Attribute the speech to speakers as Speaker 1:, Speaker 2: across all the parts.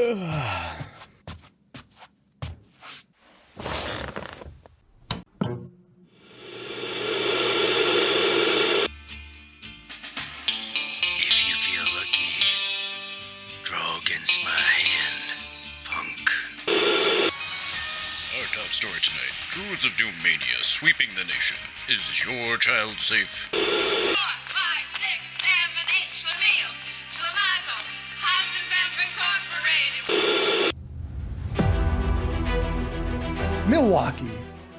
Speaker 1: feel lucky, draw against my hand, punk.
Speaker 2: Our top story tonight, Druids of Doom Mania sweeping the nation. Is your child safe?
Speaker 3: 4, 5, 6, 7, 8, Schlemiel, Schlemazel, Hasendampf Incorporated.
Speaker 4: Milwaukee,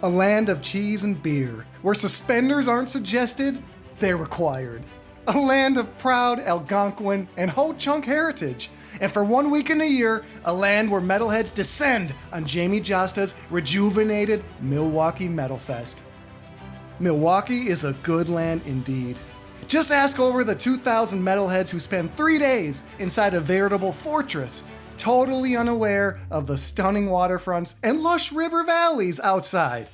Speaker 4: a land of cheese and beer, where suspenders aren't suggested, they're required. A land of proud Algonquin and Ho-Chunk heritage, and for 1 week in a year, a land where metalheads descend on Jamie Josta's rejuvenated Milwuakee Metalfest. Milwaukee is a good land indeed. Just ask over the 2,000 metalheads who spend 3 days inside a veritable fortress, totally unaware of the stunning waterfronts and lush river valleys outside.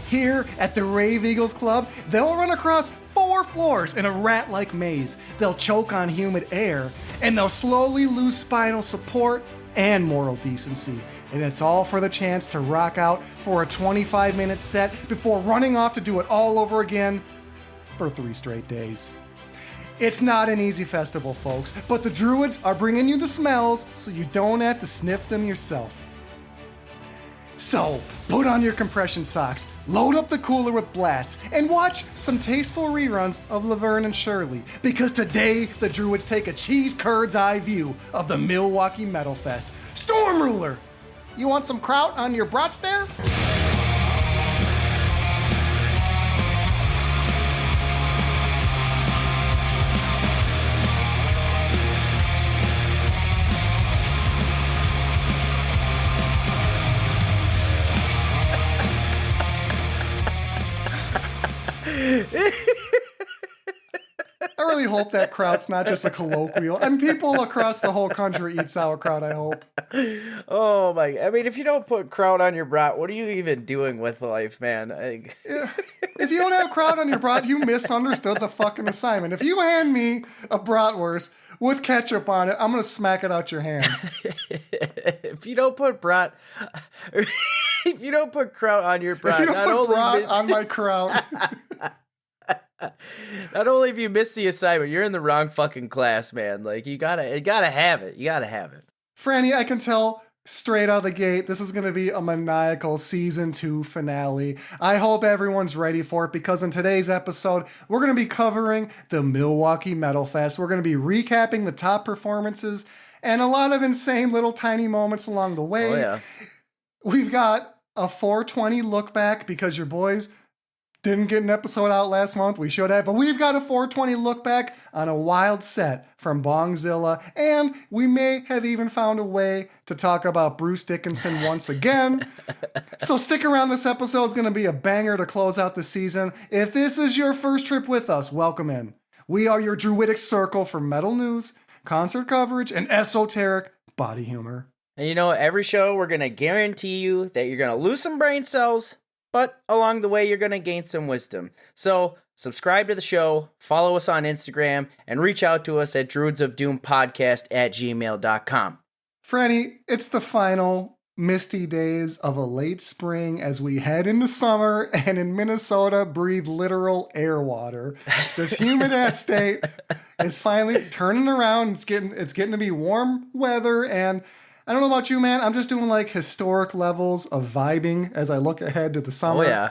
Speaker 4: Here at the Rave Eagles Club, they'll run across 4 floors in a rat-like maze. They'll choke on humid air, and they'll slowly lose spinal support and moral decency. And it's all for the chance to rock out for a 25-minute set before running off to do it all over again for 3 straight days. It's not an easy festival, folks, but the Druids are bringing you the smells so you don't have to sniff them yourself. So, put on your compression socks, load up the cooler with Blatz, and watch some tasteful reruns of Laverne and Shirley, because today the Druids take a cheese curd's eye view of the Milwuakee Metalfest. Storm Ruler! You want some kraut on your brats there? I really hope that kraut's not just a colloquial. And people across the whole country eat sauerkraut, I hope.
Speaker 5: Oh my, I mean, if you don't put kraut on your brat, what are you even doing with life, man?
Speaker 4: Yeah. If you don't have kraut on your brat, you misunderstood the fucking assignment. If you hand me a bratwurst with ketchup on it, I'm going to smack it out your hand.
Speaker 5: If you don't put kraut on your brat,
Speaker 4: if you don't put brat on my kraut.
Speaker 5: Not only have you missed the assignment, you're in the wrong fucking class, man. Like, you gotta have it. You gotta have it.
Speaker 4: Franny, I can tell straight out of the gate, this is going to be a maniacal season 2 finale. I hope everyone's ready for it, because in today's episode, we're going to be covering the Milwaukee Metalfest. We're going to be recapping the top performances and a lot of insane little tiny moments along the way.
Speaker 5: Oh, yeah.
Speaker 4: We've got a 420 look back, because your boys didn't get an episode out last month. We should have, but we've got a 420 look back on a wild set from Bongzilla, and we may have even found a way to talk about Bruce Dickinson once again. So stick around. This episode is going to be a banger to close out the season. If this is your first trip with us, welcome in. We are your druidic circle for metal news, concert coverage, and esoteric body humor.
Speaker 5: And you know, every show we're going to guarantee you that you're going to lose some brain cells, but along the way, you're going to gain some wisdom. So subscribe to the show, follow us on Instagram, and reach out to us at druidsofdoompodcast@gmail.com.
Speaker 4: Franny, it's the final misty days of a late spring as we head into summer, and in Minnesota, breathe literal air water. This humid-ass state is finally turning around. It's getting to be warm weather, and I don't know about you, man. I'm just doing like historic levels of vibing as I look ahead to the summer.
Speaker 5: Oh, yeah.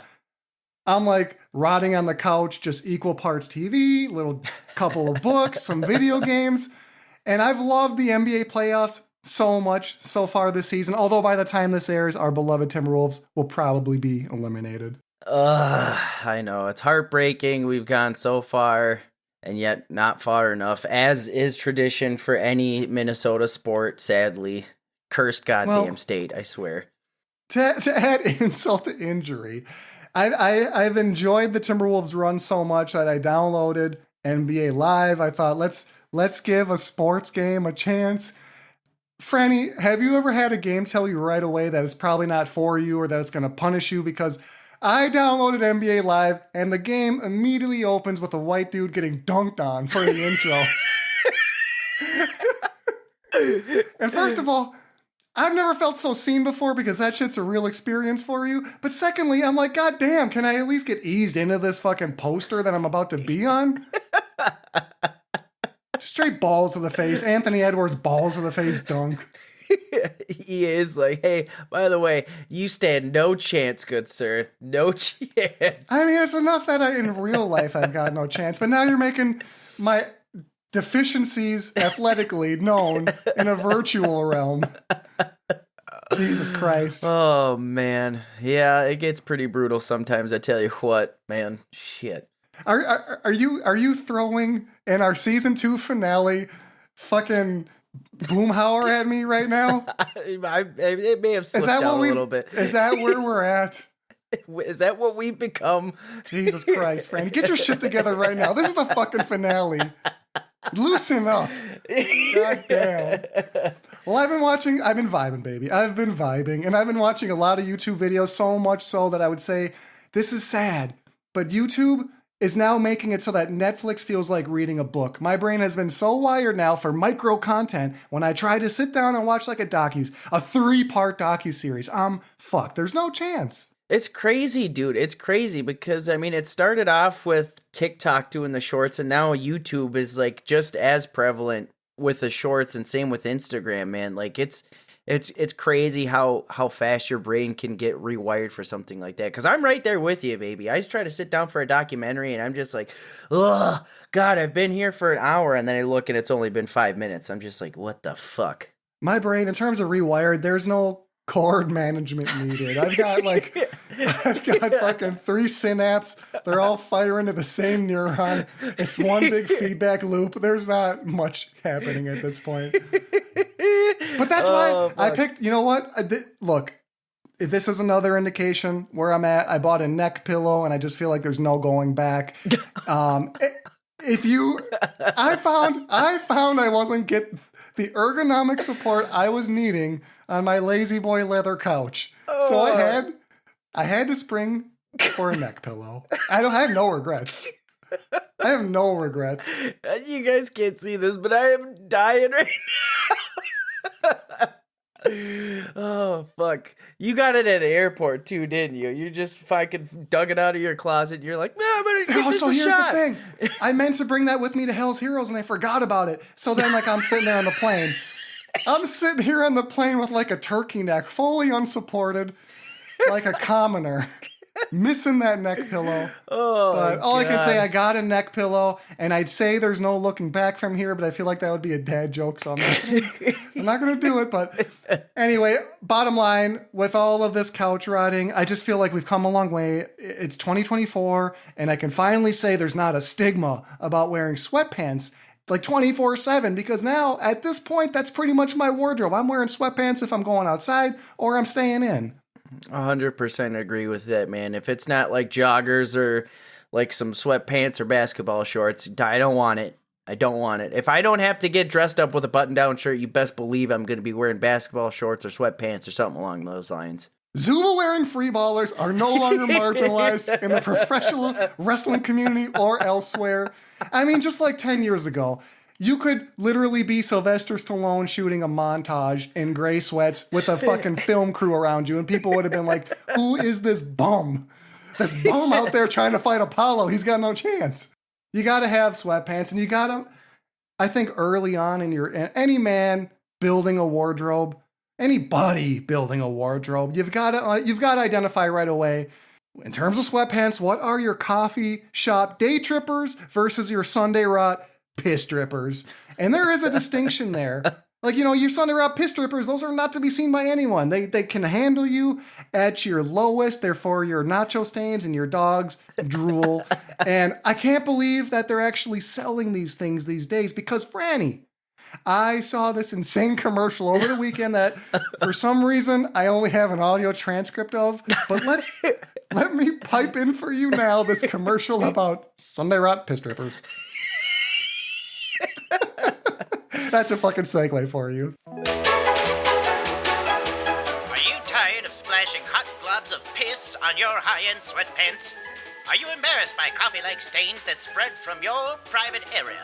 Speaker 4: I'm like rotting on the couch, just equal parts TV, little couple of books, some video games. And I've loved the NBA playoffs so much so far this season. Although by the time this airs, our beloved Timberwolves will probably be eliminated.
Speaker 5: I know. It's heartbreaking. We've gone so far and yet not far enough, as is tradition for any Minnesota sport, sadly. Cursed goddamn state, I swear.
Speaker 4: To add insult to injury, I've enjoyed the Timberwolves run so much that I downloaded NBA Live. I thought, let's give a sports game a chance. Franny, have you ever had a game tell you right away that it's probably not for you or that it's going to punish you? Because I downloaded NBA Live and the game immediately opens with a white dude getting dunked on for the intro. And first of all, I've never felt so seen before because that shit's a real experience for you. But secondly, I'm like, God damn, can I at least get eased into this fucking poster that I'm about to be on? Straight balls to the face. Anthony Edwards balls to the face dunk.
Speaker 5: He is like, hey, by the way, you stand no chance, good sir. No chance.
Speaker 4: I mean, it's enough that in real life I've got no chance. But now you're making my deficiencies athletically known in a virtual realm. Jesus Christ.
Speaker 5: Oh, man. Yeah, it gets pretty brutal sometimes, I tell you what, man. Shit.
Speaker 4: Are you throwing in our season 2 finale fucking Boomhauer at me right now?
Speaker 5: It may have slipped out a little bit.
Speaker 4: Is that where we're at?
Speaker 5: Is that what we've become?
Speaker 4: Jesus Christ, Franny. Get your shit together right now. This is the fucking finale. Loosen up. God damn. Well, I've been vibing, baby. I've been vibing, and I've been watching a lot of YouTube videos, so much so that I would say this is sad, but YouTube is now making it so that Netflix feels like reading a book. My brain has been so wired now for micro content when I try to sit down and watch like a 3-part docuseries. Fuck, there's no chance.
Speaker 5: It's crazy, dude. It's crazy because, I mean, it started off with TikTok doing the shorts, and now YouTube is like just as prevalent with the shorts, and same with Instagram, man. Like it's crazy how fast your brain can get rewired for something like that. Because I'm right there with you, baby. I just try to sit down for a documentary, and I'm just like, oh, God, I've been here for an hour, and then I look, and it's only been 5 minutes. I'm just like, what the fuck?
Speaker 4: My brain, in terms of rewired, there's no cord management needed. I've got fucking 3 synapses. They're all firing to the same neuron. It's one big feedback loop. There's not much happening at this point. But that's why I picked, you know what? Look, this is another indication where I'm at. I bought a neck pillow, and I just feel like there's no going back. I found I wasn't getting the ergonomic support I was needing on my lazy boy leather couch. So I had to spring for a neck pillow. I have no regrets. I have no regrets.
Speaker 5: You guys can't see this, but I am dying right now. Oh, fuck. You got it at an airport, too, didn't you? You just fucking dug it out of your closet. You're like, I'm gonna give this a shot.
Speaker 4: The thing. I meant to bring that with me to Hell's Heroes, and I forgot about it. So then, like, I'm sitting there on the plane. I'm sitting here on the plane with, like, a turkey neck, fully unsupported, like a commoner. Missing that neck pillow.
Speaker 5: Oh,
Speaker 4: but all God. I can say, I got a neck pillow, and I'd say there's no looking back from here, but I feel like that would be a dad joke, so I'm not going to do it. But anyway, bottom line, with all of this couch rotting, I just feel like we've come a long way. It's 2024, and I can finally say there's not a stigma about wearing sweatpants like 24/7, because now, at this point, that's pretty much my wardrobe. I'm wearing sweatpants if I'm going outside, or I'm staying in.
Speaker 5: 100% agree with that, man. If it's not like joggers or like some sweatpants or basketball shorts, I don't want it. I don't want it. If I don't have to get dressed up with a button-down shirt, you best believe I'm going to be wearing basketball shorts or sweatpants or something along those lines.
Speaker 4: Zuba-wearing freeballers are no longer marginalized in the professional wrestling community or elsewhere. I mean, just like 10 years ago, you could literally be Sylvester Stallone shooting a montage in gray sweats with a fucking film crew around you, and people would have been like, who is this bum? This bum out there trying to fight Apollo. He's got no chance. You got to have sweatpants, and you got to, I think early on in any man building a wardrobe, anybody building a wardrobe, you've got to identify right away. In terms of sweatpants, what are your coffee shop day trippers versus your Sunday rot piss drippers? And there is a distinction there. Like, you know, your Sunday rot piss drippers, those are not to be seen by anyone. They can handle you at your lowest. They're for your nacho stains and your dog's drool. And I can't believe that they're actually selling these things these days, because Franny, I saw this insane commercial over the weekend that for some reason I only have an audio transcript of, but let me pipe in for you now this commercial about Sunday rot piss drippers. That's a fucking segue for you.
Speaker 6: Are you tired of splashing hot globs of piss on your high-end sweatpants? Are you embarrassed by coffee-like stains that spread from your private area?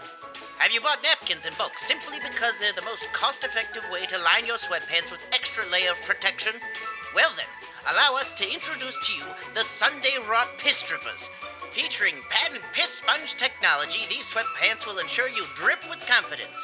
Speaker 6: Have you bought napkins in bulk simply because they're the most cost-effective way to line your sweatpants with extra extra layer of protection? Well then, allow us to introduce to you the Sunday Rot Piss Strippers. Featuring patent piss sponge technology, these sweatpants will ensure you drip with confidence.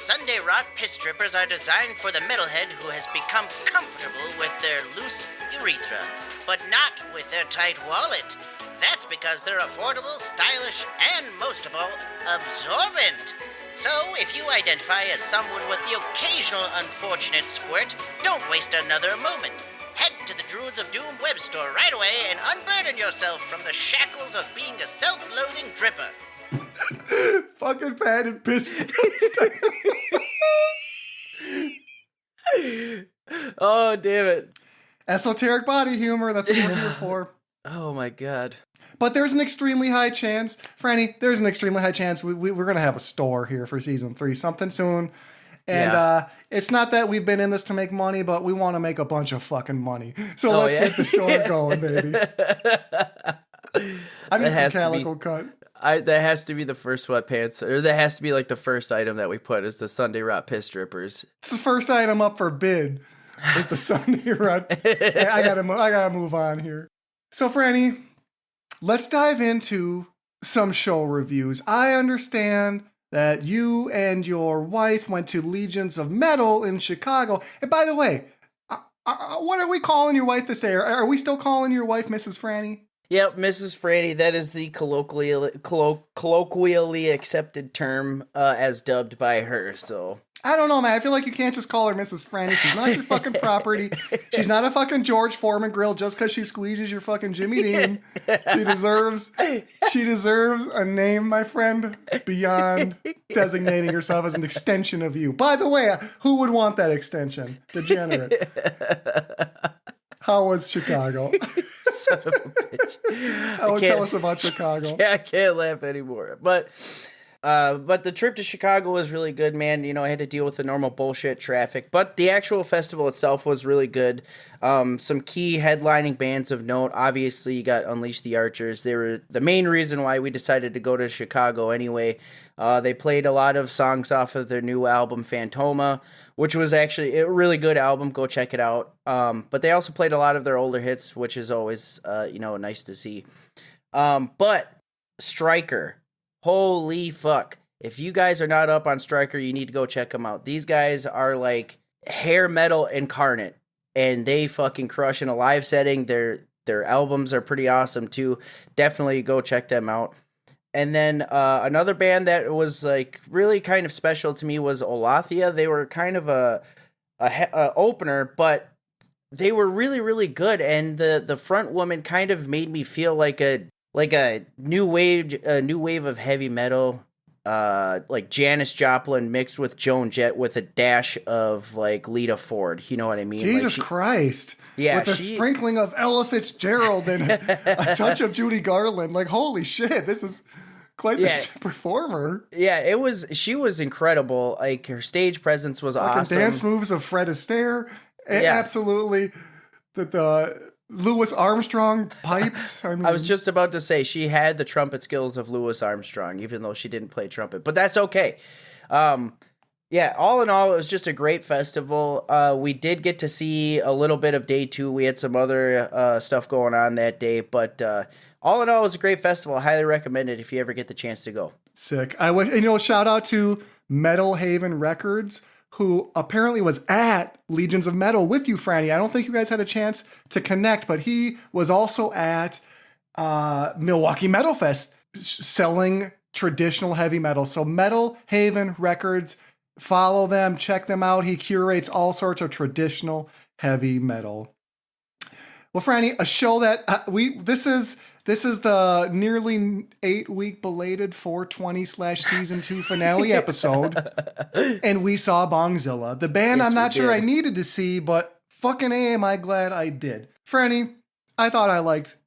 Speaker 6: Sunday Rot Piss Strippers are designed for the metalhead who has become comfortable with their loose urethra, but not with their tight wallet. That's because they're affordable, stylish, and most of all, absorbent. So, if you identify as someone with the occasional unfortunate squirt, don't waste another moment. Head to the Druids of Doom web store right away and unburden yourself from the shackles of being a self-loathing dripper.
Speaker 4: Fucking patent piss.
Speaker 5: Oh, damn it.
Speaker 4: Esoteric body humor, that's what we're here for.
Speaker 5: Oh my god.
Speaker 4: But there's an extremely high chance, Franny, there's an extremely high chance we're going to have a store here for season 3, something soon. And it's not that we've been in this to make money, but we want to make a bunch of fucking money. So let's get the store going, baby. I need some calico cut.
Speaker 5: That has to be the first sweatpants, or that has to be like the first item that we put is the Sunday Rot Piss Strippers.
Speaker 4: It's the first item up for bid. Is the Sunday Rot. I gotta move on here. So Franny, let's dive into some show reviews. I understand that you and your wife went to Legions of Metal in Chicago. And by the way, what are we calling your wife this day? Are we still calling your wife Mrs. Franny?
Speaker 5: Yep, Mrs. Franny. That is the colloquially accepted term as dubbed by her, so...
Speaker 4: I don't know, man. I feel like you can't just call her Mrs. Franny. She's not your fucking property. She's not a fucking George Foreman grill just because she squeezes your fucking Jimmy Dean. She deserves a name, my friend, beyond designating herself as an extension of you. By the way, who would want that extension? Degenerate. How was Chicago?
Speaker 5: Son of a bitch.
Speaker 4: Tell us about Chicago.
Speaker 5: I can't laugh anymore. But the trip to Chicago was really good, man. You know, I had to deal with the normal bullshit traffic, but the actual festival itself was really good. Some key headlining bands of note. Obviously, you got Unleash the Archers. They were the main reason why we decided to go to Chicago anyway. They played a lot of songs off of their new album, Phantoma, which was actually a really good album. Go check it out. But they also played a lot of their older hits, which is always, nice to see. But Stryker. Holy fuck. If you guys are not up on Stryker, you need to go check them out. These guys are like hair metal incarnate, and they fucking crush in a live setting. Their albums are pretty awesome too. Definitely go check them out. And then another band that was like really kind of special to me was Olathia. They were kind of a opener, but they were really, really good. And the front woman kind of made me feel like a new wave of heavy metal, like Janis Joplin mixed with Joan Jett with a dash of like Lita Ford. You know what I mean?
Speaker 4: Jesus Christ.
Speaker 5: Yeah.
Speaker 4: With a sprinkling of Ella Fitzgerald and a touch of Judy Garland. Like, holy shit, this is quite the performer.
Speaker 5: Yeah, she was incredible. Like, her stage presence was awesome.
Speaker 4: Dance moves of Fred Astaire. Absolutely. The Louis Armstrong pipes. I
Speaker 5: was just about to say she had the trumpet skills of Louis Armstrong, even though she didn't play trumpet, but that's okay. All in all, it was just a great festival. We did get to see a little bit of day 2. We had some other stuff going on that day, but all in all, it was a great festival. I highly recommend it if you ever get the chance to go.
Speaker 4: Sick. Shout out to Metal Haven Records, who apparently was at Legions of Metal with you, Franny. I don't think you guys had a chance to connect, but he was also at Milwuakee Metalfest selling traditional heavy metal. So Metal Haven Records, follow them, check them out. He curates all sorts of traditional heavy metal. Well, Franny, a show that this is the nearly 8-week belated 420/season 2 finale episode, and we saw Bongzilla, the band. Yes, I'm not sure I needed to see, but fucking A, am I glad I did. Franny, I thought I liked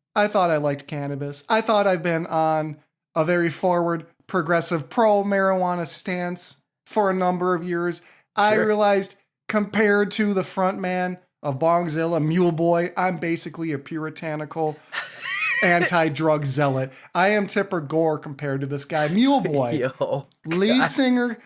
Speaker 4: cannabis. I thought I've been on a very forward, progressive, pro-marijuana stance for a number of years. Sure. I realized compared to the front man of Bongzilla, Mule Boy, I'm basically a puritanical anti-drug zealot. I am Tipper Gore compared to this guy. Mule Boy, lead singer,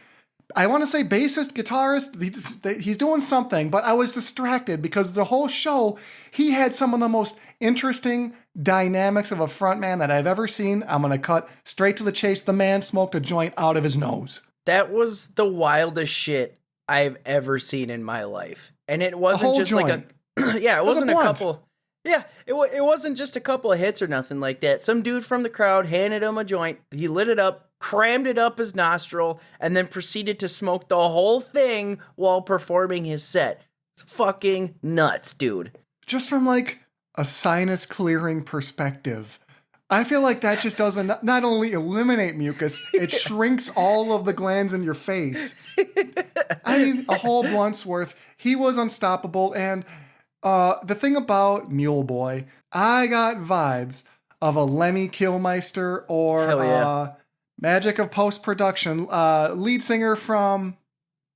Speaker 4: I want to say bassist, guitarist. He's doing something, but I was distracted because the whole show, he had some of the most interesting dynamics of a frontman that I've ever seen. I'm going to cut straight to the chase. The man smoked a joint out of his nose.
Speaker 5: That was the wildest shit I've ever seen in my life. And it wasn't just
Speaker 4: joint.
Speaker 5: like a, yeah, it wasn't a
Speaker 4: blunt.
Speaker 5: couple. Yeah, it wasn't just a couple of hits or nothing like that. Some dude from the crowd handed him a joint. He lit it up, crammed it up his nostril, and then proceeded to smoke the whole thing while performing his set. It's fucking nuts, dude.
Speaker 4: Just from like a sinus clearing perspective, I feel like that just doesn't not only eliminate mucus, it shrinks all of the glands in your face. I mean, a whole blunt's worth. He was unstoppable, and the thing about Mule Boy, I got vibes of a Lemmy Kilmister or Magic of Post-Production, lead singer from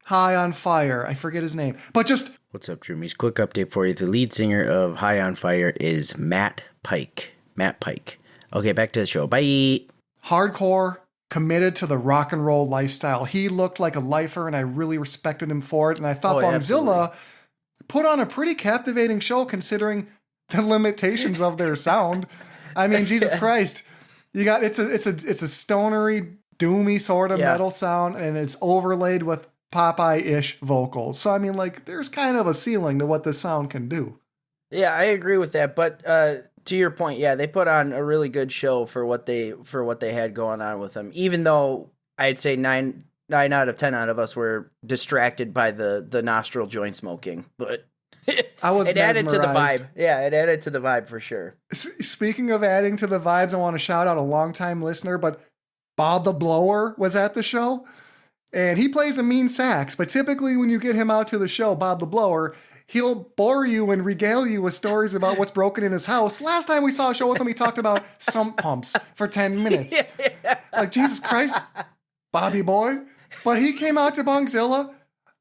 Speaker 4: High on Fire. I forget his name. But just...
Speaker 5: What's up, Droomies? Quick update for you. The lead singer of High on Fire is Matt Pike. Matt Pike. Okay, back to the show. Bye.
Speaker 4: Hardcore, committed to the rock and roll lifestyle. He looked like a lifer, and I really respected him for it. And I thought Bongzilla put on a pretty captivating show considering the limitations of their sound. I mean, Jesus Christ. You got it's a stonery, doomy sort of metal sound, and it's overlaid with Popeye-ish vocals. So I mean, like, there's kind of a ceiling to what this sound can do. Yeah,
Speaker 5: I agree with that. But to your point, yeah, they put on a really good show for what they had going on with them. Even though I'd say 9 out of 10 out of us were distracted by the nostril joint smoking, but
Speaker 4: I was
Speaker 5: it added to the vibe. Yeah, it added to the vibe for sure.
Speaker 4: Speaking of adding to the vibes, I want to shout out a longtime listener, but Bob the Blower was at the show, and he plays a mean sax, but typically when you get him out to the show, Bob the Blower, he'll bore you and regale you with stories about what's broken in his house. Last time we saw a show with him, he talked about sump pumps for 10 minutes. Like, Jesus Christ, Bobby boy. But he came out to Bongzilla.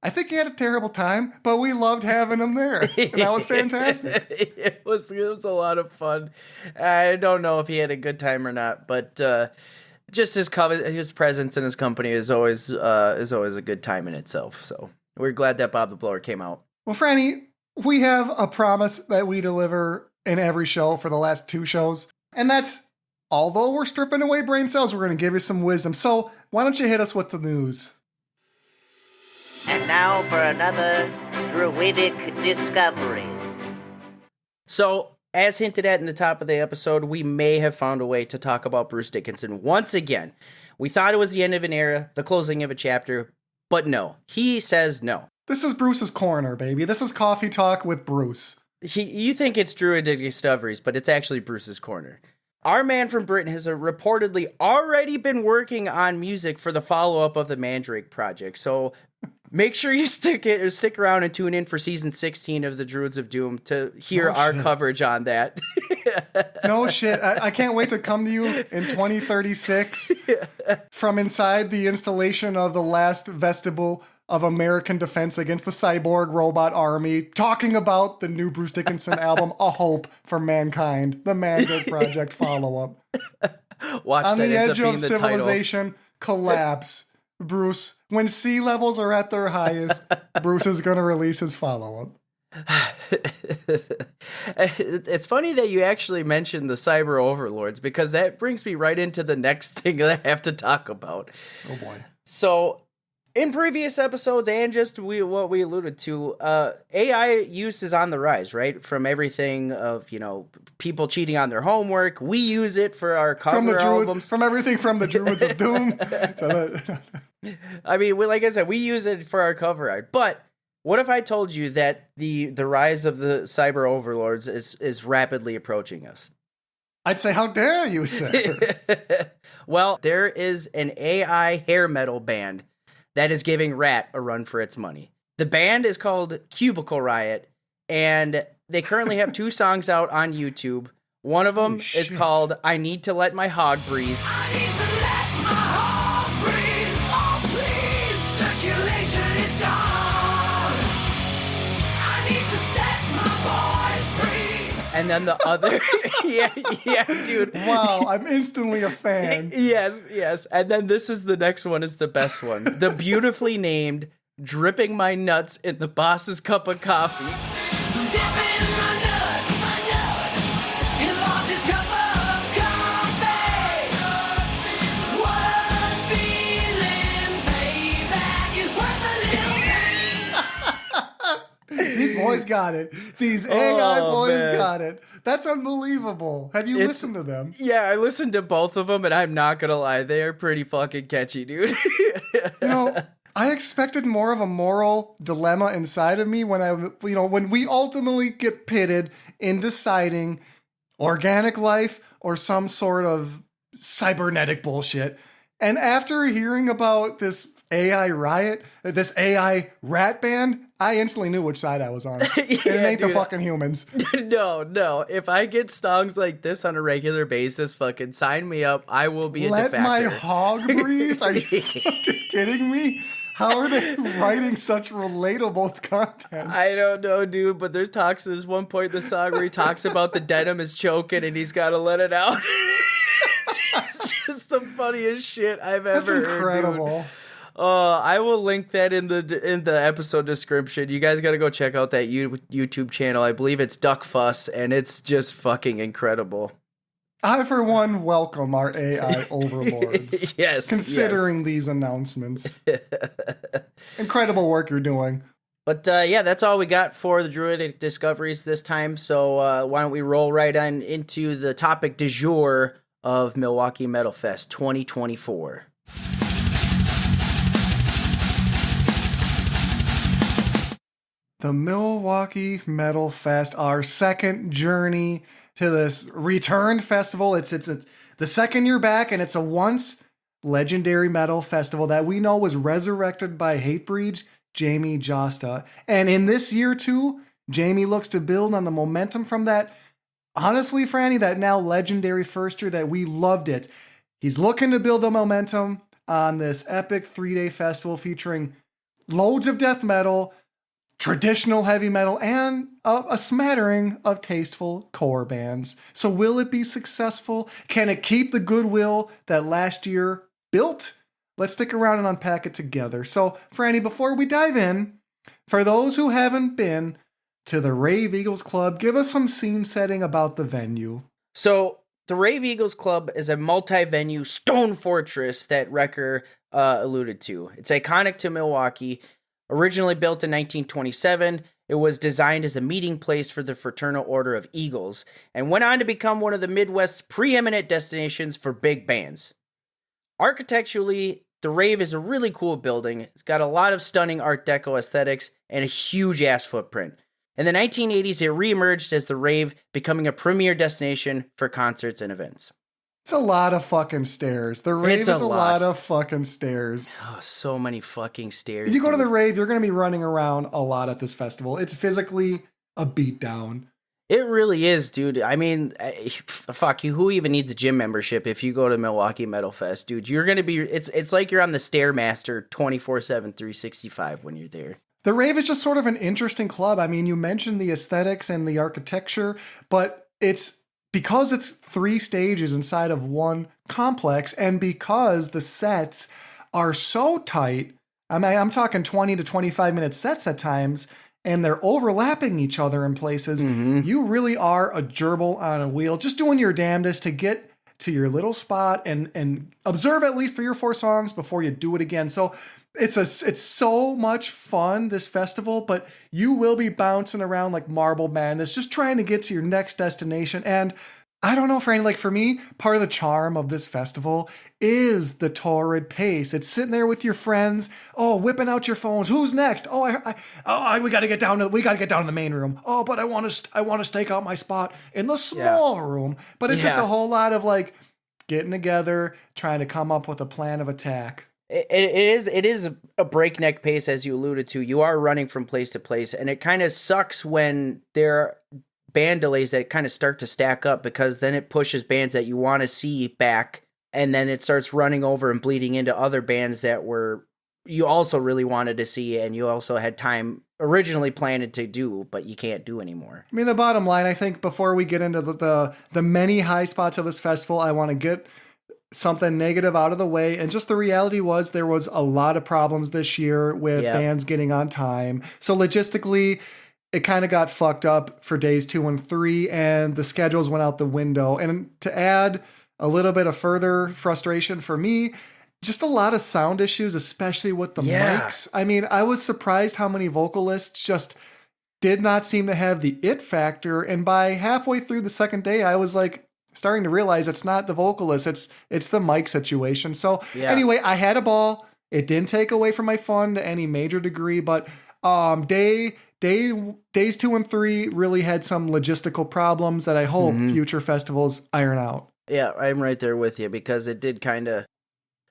Speaker 4: I think he had a terrible time, but we loved having him there. And that was fantastic.
Speaker 5: It was a lot of fun. I don't know if he had a good time or not, but just his presence and his company is always a good time in itself. So we're glad that Bob the Blower came out.
Speaker 4: Well, Franny, we have a promise that we deliver in every show for the last 2 shows, and that's, although we're stripping away brain cells, we're going to give you some wisdom. So why don't you hit us with the news?
Speaker 6: And now for another Druidic discovery.
Speaker 5: So, as hinted at in the top of the episode, we may have found a way to talk about Bruce Dickinson once again. We thought it was the end of an era, the closing of a chapter, but no. He says no.
Speaker 4: This is Bruce's Corner, baby. This is Coffee Talk with Bruce.
Speaker 5: You think it's Druidic Discoveries, but it's actually Bruce's Corner. Our man from Britain has reportedly already been working on music for the follow-up of the Mandrake Project, so make sure you stick around and tune in for season 16 of the Druids of Doom to hear our coverage on that.
Speaker 4: No shit. I can't wait to come to you in 2036 from inside the installation of the last vestibule of American defense against the cyborg robot army, talking about the new Bruce Dickinson album, A Hope for Mankind, the Mandrake Project follow-up.
Speaker 5: Watch
Speaker 4: On
Speaker 5: that,
Speaker 4: the edge of
Speaker 5: the
Speaker 4: civilization, collapse. Bruce, when sea levels are at their highest, Bruce is going to release his follow-up.
Speaker 5: It's funny that you actually mentioned the cyber overlords, because that brings me right into the next thing that I have to talk about.
Speaker 4: Oh boy.
Speaker 5: So, in previous episodes and just what we alluded to, AI use is on the rise, right? From everything of, people cheating on their homework. We use it for our cover albums.
Speaker 4: From everything from the Druids of Doom.
Speaker 5: I mean, like I said, we use it for our cover art. But what if I told you that the rise of the cyber overlords is rapidly approaching us?
Speaker 4: I'd say, how dare you, sir?
Speaker 5: Well, there is an AI hair metal band that is giving Rat a run for its money. The band is called Cubicle Riot, and they currently have 2 songs out on YouTube. One of them is called I Need to Let My Hog Breathe.
Speaker 7: I need to let my heart breathe. Oh, please, circulation is gone. I need to set my voice free.
Speaker 5: And then the other, yeah, dude.
Speaker 4: Wow, I'm instantly a fan.
Speaker 5: Yes. And then this is the next one is the best one. The beautifully named Dripping My Nuts in the Boss's Cup of Coffee.
Speaker 7: Dipping my nuts in Boss's cup of coffee. What a feeling, payback is worth a little pain.
Speaker 4: These boys got it. These AI boys
Speaker 5: man.
Speaker 4: got it. That's unbelievable. Have you listened to them?
Speaker 5: Yeah, I listened to both of them, and I'm not gonna lie, they are pretty fucking catchy, dude.
Speaker 4: I expected more of a moral dilemma inside of me when we ultimately get pitted in deciding organic life or some sort of cybernetic bullshit. And after hearing about this AI riot, this AI rat band, I instantly knew which side I was on. It ain't the fucking humans.
Speaker 5: No. If I get songs like this on a regular basis, fucking sign me up. I will be a defactor.
Speaker 4: Let my hog breathe? Are you fucking kidding me? How are they writing such relatable content?
Speaker 5: I don't know, dude, but there's one point in the song where he talks about the denim is choking and he's got to let it out. It's just the funniest shit I've ever heard.
Speaker 4: That's incredible.
Speaker 5: I will link that in the episode description. You guys got to go check out that YouTube channel. I believe it's Duck Fuss, and it's just fucking incredible.
Speaker 4: I, for one, welcome our AI overlords.
Speaker 5: Yes.
Speaker 4: Considering these announcements. Incredible work you're doing.
Speaker 5: But yeah, that's all we got for the Druidic Discoveries this time. So why don't we roll right on into the topic du jour of Milwuakee Metalfest 2024.
Speaker 4: The Milwaukee Metalfest, our second journey to this returned festival. It's the second year back, and it's a once legendary metal festival that we know was resurrected by Hatebreed's Jamie Josta. And in this year, too, Jamie looks to build on the momentum from that, honestly, Franny, that now legendary first year that we loved it. He's looking to build the momentum on this epic 3-day festival featuring loads of death metal, traditional heavy metal, and a smattering of tasteful core bands. So will it be successful? Can it keep the goodwill that last year built? Let's stick around and unpack it together. So, Franny, before we dive in, for those who haven't been to the Rave Eagles Club, give us some scene setting about the venue.
Speaker 5: So, the Rave Eagles Club is a multi-venue stone fortress that Wrecker alluded to. It's iconic to Milwaukee. Originally built in 1927, it was designed as a meeting place for the Fraternal Order of Eagles, and went on to become one of the Midwest's preeminent destinations for big bands. Architecturally, the Rave is a really cool building. It's got a lot of stunning Art Deco aesthetics and a huge ass footprint. In the 1980s, it reemerged as the Rave, becoming a premier destination for concerts and events.
Speaker 4: It's a lot of fucking stairs. The Rave is a lot of fucking stairs.
Speaker 5: Oh, so many fucking stairs.
Speaker 4: If you go to the Rave, you're going to be running around a lot at this festival. It's physically a beatdown.
Speaker 5: It really is, dude. I mean, fuck you. Who even needs a gym membership if you go to Milwaukee Metalfest, dude? You're going to be, it's like you're on the Stairmaster 24/7, 365 when you're there.
Speaker 4: The Rave is just sort of an interesting club. I mean, you mentioned the aesthetics and the architecture, but because it's 3 stages inside of one complex, and because the sets are so tight, I mean, I'm talking 20 to 25 minute sets at times, and they're overlapping each other in places, you really are a gerbil on a wheel, just doing your damnedest to get to your little spot and observe at least 3 or 4 songs before you do it again. So it's so much fun, this festival, but you will be bouncing around like marble madness, just trying to get to your next destination. And I don't know, Franny, like for me, part of the charm of this festival is the torrid pace. It's sitting there with your friends, whipping out your phones. Who's next? We got to get down to the main room. Oh, but I want to stake out my spot in the small room. But it's just a whole lot of like getting together, trying to come up with a plan of attack.
Speaker 5: It is a breakneck pace, as you alluded to. You are running from place to place, and it kind of sucks when there are band delays that kind of start to stack up, because then it pushes bands that you want to see back, and then it starts running over and bleeding into other bands that you also really wanted to see, and you also had time originally planned to do, but you can't do anymore.
Speaker 4: I mean, the bottom line, I think, before we get into the many high spots of this festival, I want to get something negative out of the way. And just the reality was there was a lot of problems this year with bands getting on time. So logistically, it kind of got fucked up for days 2 and 3, and the schedules went out the window. And to add a little bit of further frustration for me, just a lot of sound issues, especially with the mics. I mean, I was surprised how many vocalists just did not seem to have the it factor. And by halfway through the second day, I was like starting to realize it's not the vocalist, it's the mic situation. So anyway, I had a ball. It didn't take away from my fun to any major degree, but days 2 and 3 really had some logistical problems that I hope future festivals iron out.
Speaker 5: Yeah, I'm right there with you, because it did kind of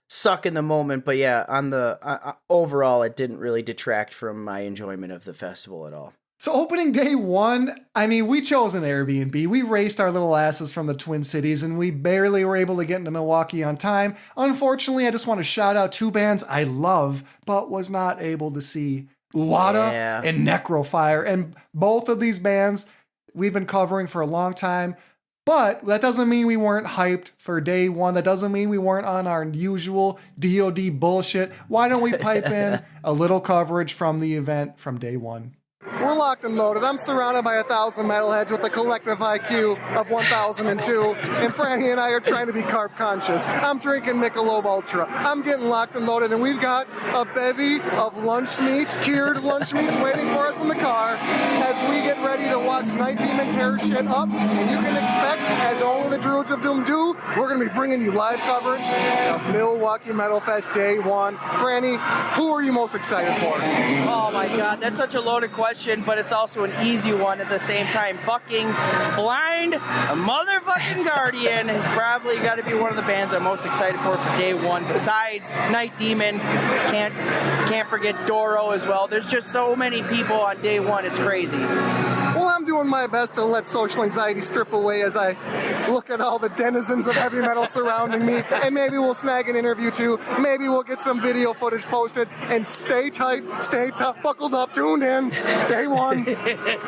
Speaker 5: suck in the moment, but yeah, on the overall, it didn't really detract from my enjoyment of the festival at all.
Speaker 4: So opening day 1, I mean, we chose an Airbnb. We raced our little asses from the Twin Cities, and we barely were able to get into Milwaukee on time. Unfortunately, I just want to shout out 2 bands I love, but was not able to see: Wada and Necrofire. And both of these bands we've been covering for a long time. But that doesn't mean we weren't hyped for day 1. That doesn't mean we weren't on our usual DOD bullshit. Why don't we pipe in a little coverage from the event from day 1? We're locked and loaded. I'm surrounded by 1,000 metalheads with a collective IQ of 1,002, and Franny and I are trying to be carb conscious. I'm drinking Michelob Ultra. I'm getting locked and loaded, and we've got a bevy of lunch meats, cured lunch meats, waiting for us in the car as we get ready to watch Night Demon tear shit up. And you can expect, as only the Druids of Doom do, we're going to be bringing you live coverage of Milwuakee Metalfest Day 1. Franny, who are you most excited for?
Speaker 8: Oh my God, that's such a loaded question, but it's also an easy one at the same time. Fucking Blind Motherfucking Guardian has probably got to be one of the bands I'm most excited for day 1. Besides Night Demon, can't forget Doro as well. There's just so many people on day 1. It's crazy.
Speaker 4: Well, I'm doing my best to let social anxiety strip away as I look at all the denizens of heavy metal surrounding me, and maybe we'll snag an interview too. Maybe we'll get some video footage posted, and stay tight, stay tough, buckled up, tuned in. Day 1.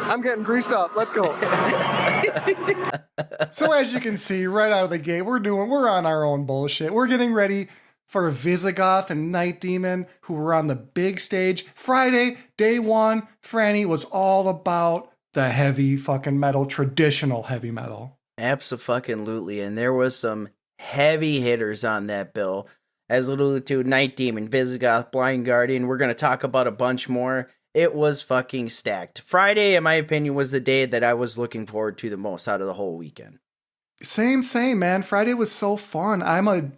Speaker 4: I'm getting greased up. Let's go. So as you can see right out of the gate, we're on our own bullshit. We're getting ready for Visigoth and Night Demon, who were on the big stage. Friday, day 1, Franny was all about the heavy fucking metal, traditional heavy metal.
Speaker 5: Abso-fucking-lutely, and there was some heavy hitters on that bill. As alluded to, Night Demon, Visigoth, Blind Guardian. We're going to talk about a bunch more. It was fucking stacked. Friday, in my opinion, was the day that I was looking forward to the most out of the whole weekend.
Speaker 4: Same, man. Friday was so fun.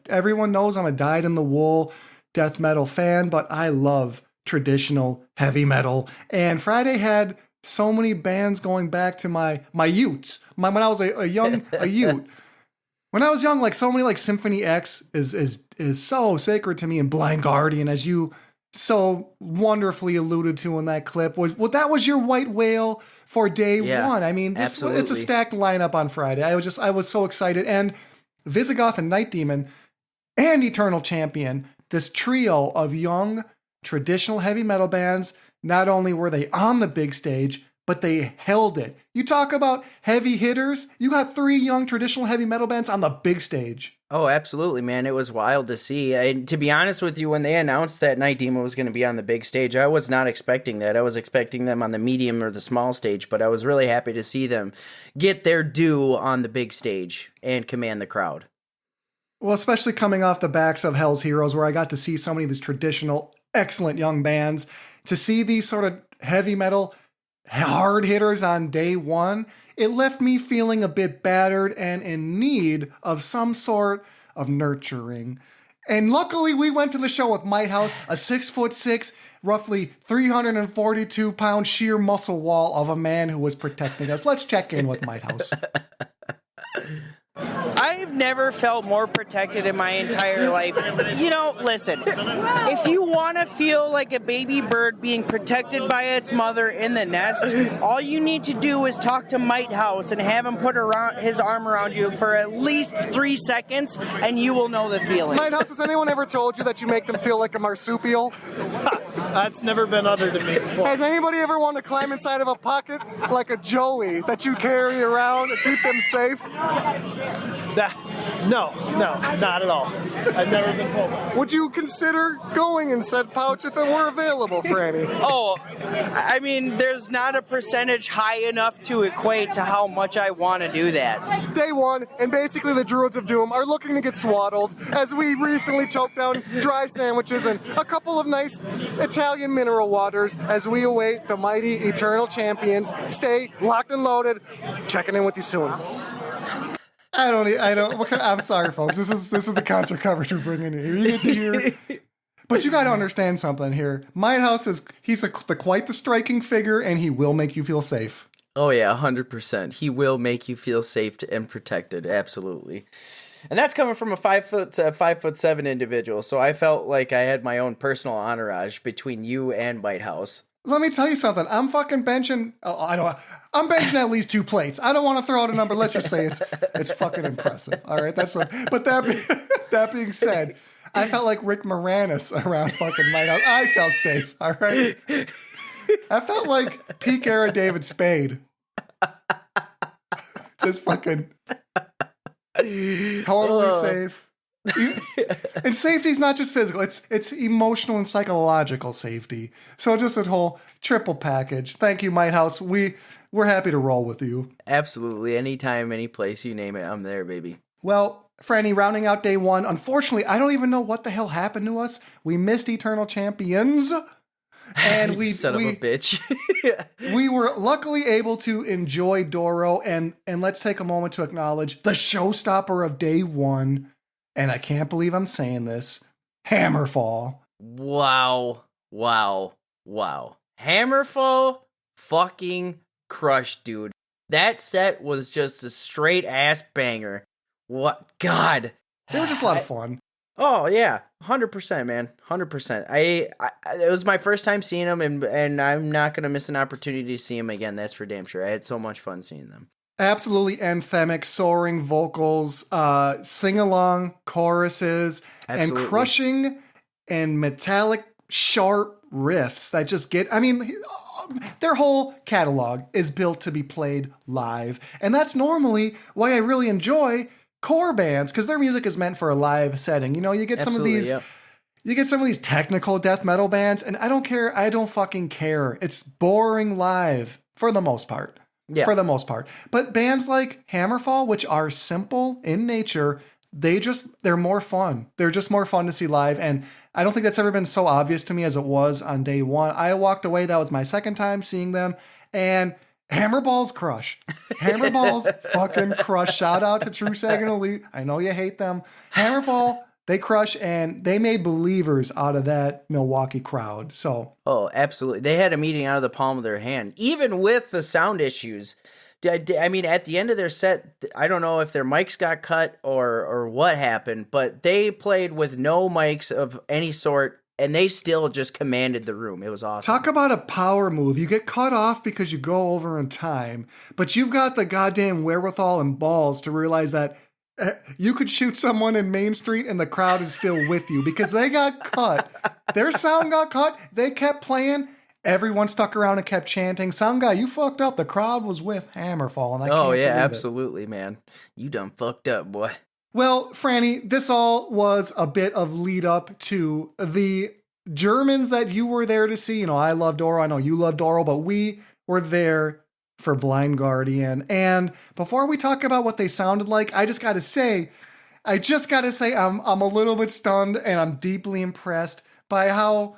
Speaker 4: Everyone knows I'm a dyed-in-the-wool death metal fan, but I love traditional heavy metal. And Friday had so many bands going back to my youths. When I was a youth. When I was young, like so many, like Symphony X is so sacred to me, and Blind Guardian, as you so wonderfully alluded to in that clip, that was your white whale for day 1. I mean, it's a stacked lineup on Friday. I was so excited. And Visigoth and Night Demon and Eternal Champion, this trio of young traditional heavy metal bands, not only were they on the big stage, but they held it. You talk about heavy hitters, you got 3 young traditional heavy metal bands on the big stage.
Speaker 5: Oh, absolutely, man. It was wild to see. And to be honest with you, when they announced that Night Demon was going to be on the big stage, I was not expecting that. I was expecting them on the medium or the small stage, but I was really happy to see them get their due on the big stage and command the crowd.
Speaker 4: Well, especially coming off the backs of Hell's Heroes, where I got to see so many of these traditional, excellent young bands, to see these sort of heavy metal hard hitters on day 1, it left me feeling a bit battered and in need of some sort of nurturing. And luckily we went to the show with Mighthouse, a 6'6", roughly 342-pound sheer muscle wall of a man who was protecting us. Let's check in with Mighthouse.
Speaker 8: I've never felt more protected in my entire life. You know, listen, if you want to feel like a baby bird being protected by its mother in the nest, all you need to do is talk to Mighthouse and have him put his arm around you for at least 3 seconds, and you will know the feeling.
Speaker 4: Mighthouse, has anyone ever told you that you make them feel like a marsupial?
Speaker 9: That's never been uttered to me before.
Speaker 4: Has anybody ever wanted to climb inside of a pocket like a Joey that you carry around to keep them safe?
Speaker 9: No, not at all. I've never been told that.
Speaker 4: Would you consider going in said pouch if it were available, Franny?
Speaker 8: Oh, I mean, there's not a percentage high enough to equate to how much I want to do that.
Speaker 4: Day one, and basically the Druids of Doom are looking to get swaddled as we recently choked down dry sandwiches and a couple of nice Italian mineral waters as we await the mighty eternal champions. Stay locked and loaded. Checking in with you soon. I'm sorry, folks. This is the concert coverage we're bringing in. You get to hear. But you got to understand something here. Mighthouse he's quite the striking figure, and he will make you feel safe.
Speaker 5: Oh yeah, 100%. He will make you feel safe and protected. Absolutely. And that's coming from a 5'7" individual. So I felt like I had my own personal entourage between you and Mighthouse.
Speaker 4: Let me tell you something. I'm fucking benching. I'm benching at least 2 plates. I don't want to throw out a number. Let's just say it's fucking impressive. All right, but that being said, I felt like Rick Moranis around fucking Mighthouse. I felt safe. All right, I felt like peak era David Spade. Just fucking totally safe. And safety is not just physical, it's emotional and psychological safety. So just a whole triple package. Thank you, Mighthouse. We're happy to roll with you.
Speaker 5: Absolutely. Anytime, any place, you name it, I'm there, baby.
Speaker 4: Well, Franny, rounding out day one, unfortunately, I don't even know what the hell happened to us. We missed Eternal Champions. And we
Speaker 5: son of a bitch.
Speaker 4: We were luckily able to enjoy Doro, and let's take a moment to acknowledge the showstopper of day one. And I can't believe I'm saying this. Hammerfall.
Speaker 5: Wow. Hammerfall fucking crushed, dude. That set was just a straight ass banger. What? God.
Speaker 4: They were just a lot of fun.
Speaker 5: Oh, yeah. 100%, man. 100%. It was my first time seeing them, and I'm not going to miss an opportunity to see them again. That's for damn sure. I had so much fun seeing them.
Speaker 4: Absolutely anthemic, soaring vocals, sing-along choruses,
Speaker 5: Absolutely.
Speaker 4: And crushing and metallic, sharp riffs that just their whole catalog is built to be played live. And that's normally why I really enjoy core bands, because their music is meant for a live setting. You know, you get some of these... Yep. You get some of these technical death metal bands, and I don't care. I don't fucking care. It's boring live for the most part. Yeah. For the most part. But bands like Hammerfall, which are simple in nature, they're more fun. They're just more fun to see live. And I don't think that's ever been so obvious to me as it was on day one. I walked away. That was my second time seeing them. And Hammerballs crush. Hammerballs fucking crush. Shout out to True Sagan Elite. I know you hate them. Hammerfall, they crush, and they made believers out of that Milwaukee crowd. So,
Speaker 5: oh, absolutely. They had a meeting out of the palm of their hand, even with the sound issues. I mean, at the end of their set, I don't know if their mics got cut or what happened, but they played with no mics of any sort, and they still just commanded the room. It was awesome.
Speaker 4: Talk about a power move. You get cut off because you go over in time, but you've got the goddamn wherewithal and balls to realize that you could shoot someone in Main Street and the crowd is still with you because they got cut. Their sound got cut. They kept playing. Everyone stuck around and kept chanting, "Sound guy, you fucked up." The crowd was with Hammerfall. And I can't believe
Speaker 5: absolutely, man. You done fucked up, boy.
Speaker 4: Well, Franny, this all was a bit of lead up to the Germans that you were there to see. You know, I love Doro. I know you love Doro, but we were there for Blind Guardian. And before we talk about what they sounded like, I just got to say, I'm a little bit stunned and I'm deeply impressed by how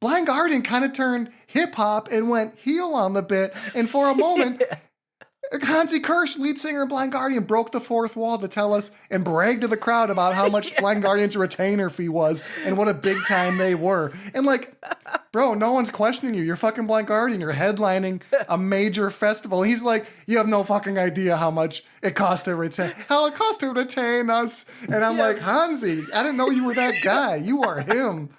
Speaker 4: Blind Guardian kind of turned hip hop and went heel on the bit. And for a moment, Hansi Kirsch, lead singer of Blind Guardian, broke the fourth wall to tell us and brag to the crowd about how much Blind Guardian's retainer fee was and what a big time they were. And like, bro, no one's questioning you. You're fucking Blind Guardian. You're headlining a major festival. He's like, you have no fucking idea how much it cost to retain. How it cost to retain us. And I'm like, Hansi, I didn't know you were that guy. You are him.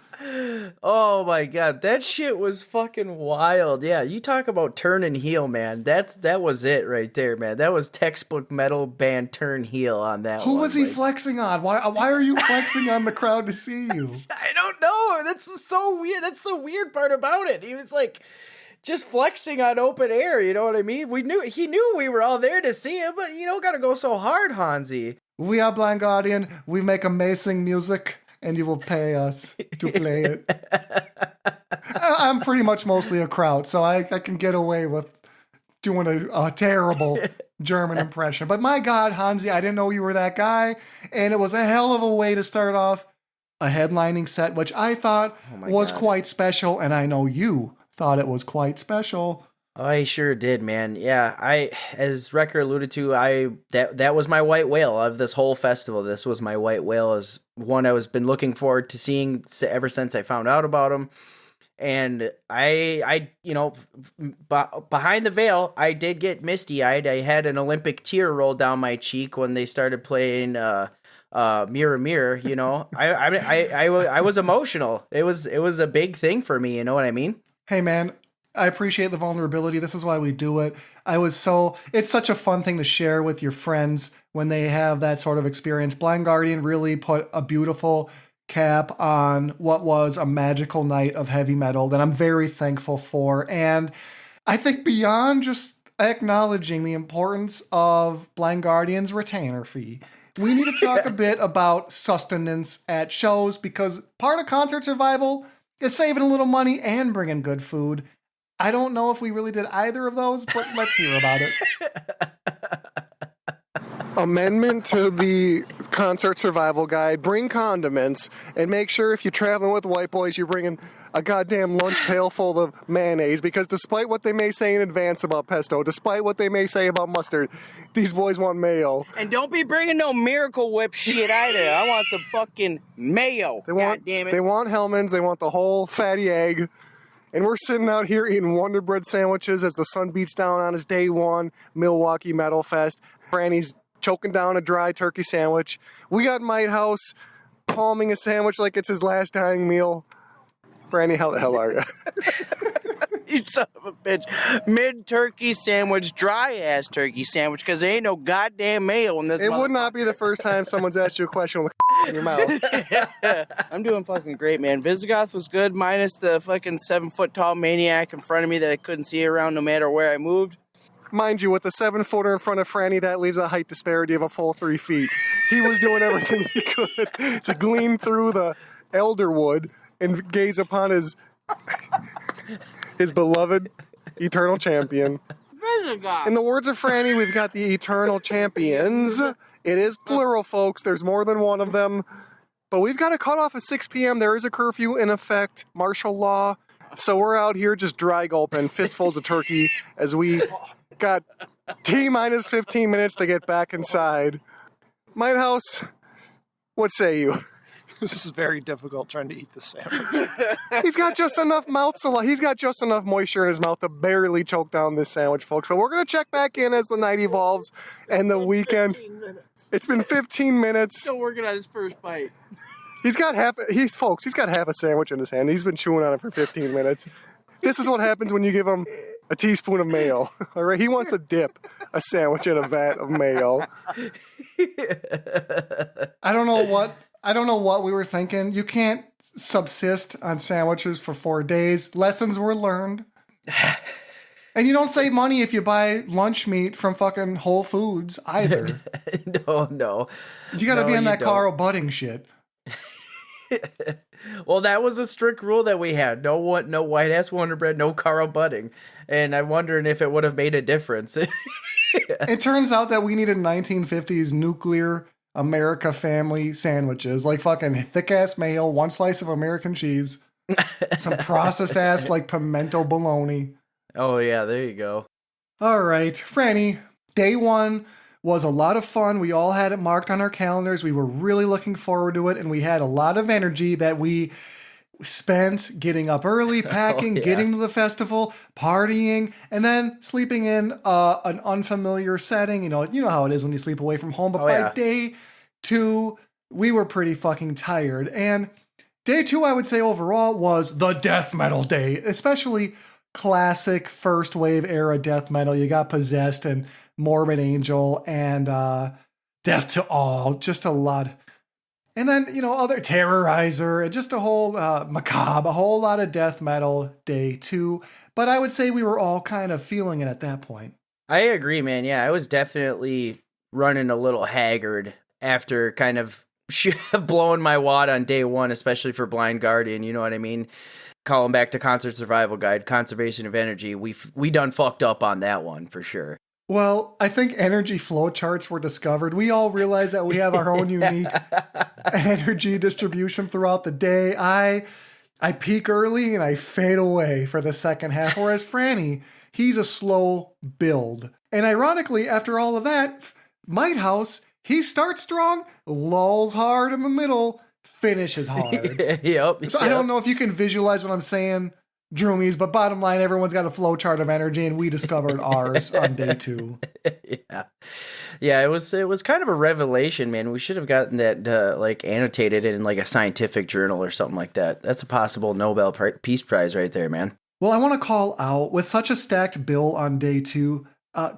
Speaker 5: Oh my god, that shit was fucking wild. Yeah, you talk about turn and heel, man. That was it right there, man. That was textbook metal band turn heel on that.
Speaker 4: Who
Speaker 5: one.
Speaker 4: was he flexing on? Why are you flexing on the crowd to see you?
Speaker 5: I don't know. That's so weird. That's the weird part about it. He was like just flexing on open air, you know what I mean? He knew we were all there to see him, but you don't gotta go so hard, Hansi.
Speaker 4: We are Blind Guardian. We make amazing music, and you will pay us to play it. I'm pretty much mostly a crowd, so I can get away with doing a terrible German impression. But my God, Hansi, I didn't know you were that guy, and it was a hell of a way to start off a headlining set, which I thought was quite special, and I know you thought it was quite special.
Speaker 5: I sure did, man. Yeah, as Wrecker alluded to, that was my white whale of this whole festival. This was my white whale, as one I was been looking forward to seeing ever since I found out about him. And I behind the veil, I did get misty-eyed. I had an Olympic tear roll down my cheek when they started playing Mirror Mirror. You know, I was emotional. It was a big thing for me. You know what I mean?
Speaker 4: Hey, man. I appreciate the vulnerability. This is why we do it. It's such a fun thing to share with your friends when they have that sort of experience. Blind Guardian really put a beautiful cap on what was a magical night of heavy metal that I'm very thankful for. And I think beyond just acknowledging the importance of Blind Guardian's retainer fee, we need to talk a bit about sustenance at shows, because part of concert survival is saving a little money and bringing good food. I don't know if we really did either of those, but let's hear about it. Amendment to the concert survival guide: bring condiments, and make sure if you're traveling with white boys, you're bringing a goddamn lunch pail full of mayonnaise, because despite what they may say in advance about pesto, despite what they may say about mustard, these boys want mayo.
Speaker 8: And don't be bringing no Miracle Whip shit either. I want the fucking mayo. God damn it.
Speaker 4: They want Hellmann's, they want the whole fatty egg. And we're sitting out here eating Wonder Bread sandwiches as the sun beats down on his day one Milwuakee Metalfest. Franny's choking down a dry turkey sandwich. We got Might House palming a sandwich like it's his last dying meal. Franny, how the hell are you?
Speaker 8: You son of a bitch. Mid-turkey sandwich, dry-ass turkey sandwich, because there ain't no goddamn mayo in this.
Speaker 4: It would not be the first time someone's asked you a question with in your mouth.
Speaker 8: I'm doing fucking great, man. Visigoth was good, minus the fucking 7-foot-tall maniac in front of me that I couldn't see around no matter where I moved.
Speaker 4: Mind you, with the 7-footer in front of Franny, that leaves a height disparity of a full 3 feet. He was doing everything he could to glean through the elderwood and gaze upon his beloved eternal champion.
Speaker 8: Visigoth.
Speaker 4: In the words of Franny, we've got the eternal champions. It is plural, folks. There's more than one of them. But we've got a cutoff at 6 p.m. There is a curfew in effect, martial law. So we're out here just dry gulping fistfuls of turkey as we got T-minus 15 minutes to get back inside. Might House, what say you?
Speaker 9: This is very difficult trying to eat this sandwich.
Speaker 4: He's got just enough mouth saliva. He's got just enough moisture in his mouth to barely choke down this sandwich, folks. But we're going to check back in as the night evolves and the weekend. It's been 15 minutes.
Speaker 8: Still working on his first bite.
Speaker 4: He's got half a sandwich in his hand. He's been chewing on it for 15 minutes. This is what happens when you give him a teaspoon of mayo. All right, he wants to dip a sandwich in a vat of mayo. I don't know what we were thinking. You can't subsist on sandwiches for 4 days. Lessons were learned. And you don't save money if you buy lunch meat from fucking Whole Foods either.
Speaker 5: No.
Speaker 4: You gotta be on that Carl Budding shit.
Speaker 5: Well, that was a strict rule that we had. No white ass Wonder Bread, no Carl Budding. And I'm wondering if it would have made a difference.
Speaker 4: It turns out that we needed 1950s nuclear America family sandwiches, like fucking thick ass mayo, 1 slice of American cheese, some processed ass like pimento bologna.
Speaker 5: Oh yeah, there you go.
Speaker 4: All right, Franny, day one was a lot of fun. We all had it marked on our calendars. We were really looking forward to it, and we had a lot of energy that we spent getting up early, packing, getting to the festival, partying, and then sleeping in an unfamiliar setting. You know how it is when you sleep away from home. But by day 2, we were pretty fucking tired. And Day 2, I would say overall, was the death metal day, especially classic first wave era death metal. You got Possessed and Morbid Angel and Death to All, just a lot. And then, other Terrorizer and just a whole Macabre, a whole lot of death metal day 2. But I would say we were all kind of feeling it at that point.
Speaker 5: I agree, man. Yeah, I was definitely running a little haggard after kind of blowing my wad on day 1, especially for Blind Guardian, you know what I mean? Calling back to Concert Survival Guide, Conservation of Energy, we done fucked up on that one for sure.
Speaker 4: Well, I think energy flow charts were discovered. We all realize that we have our own unique energy distribution throughout the day. I peak early and I fade away for the second half, whereas Franny, he's a slow build. And ironically, after all of that, Might House, he starts strong, lulls hard in the middle, finishes hard.
Speaker 5: Yep.
Speaker 4: So I don't know if you can visualize what I'm saying, Droomies, but bottom line, everyone's got a flow chart of energy, and we discovered ours on day 2.
Speaker 5: Yeah. It was kind of a revelation, man. We should have gotten that annotated in like a scientific journal or something like that. That's a possible Nobel Peace Prize right there, man.
Speaker 4: Well, I want to call out, with such a stacked bill on day 2,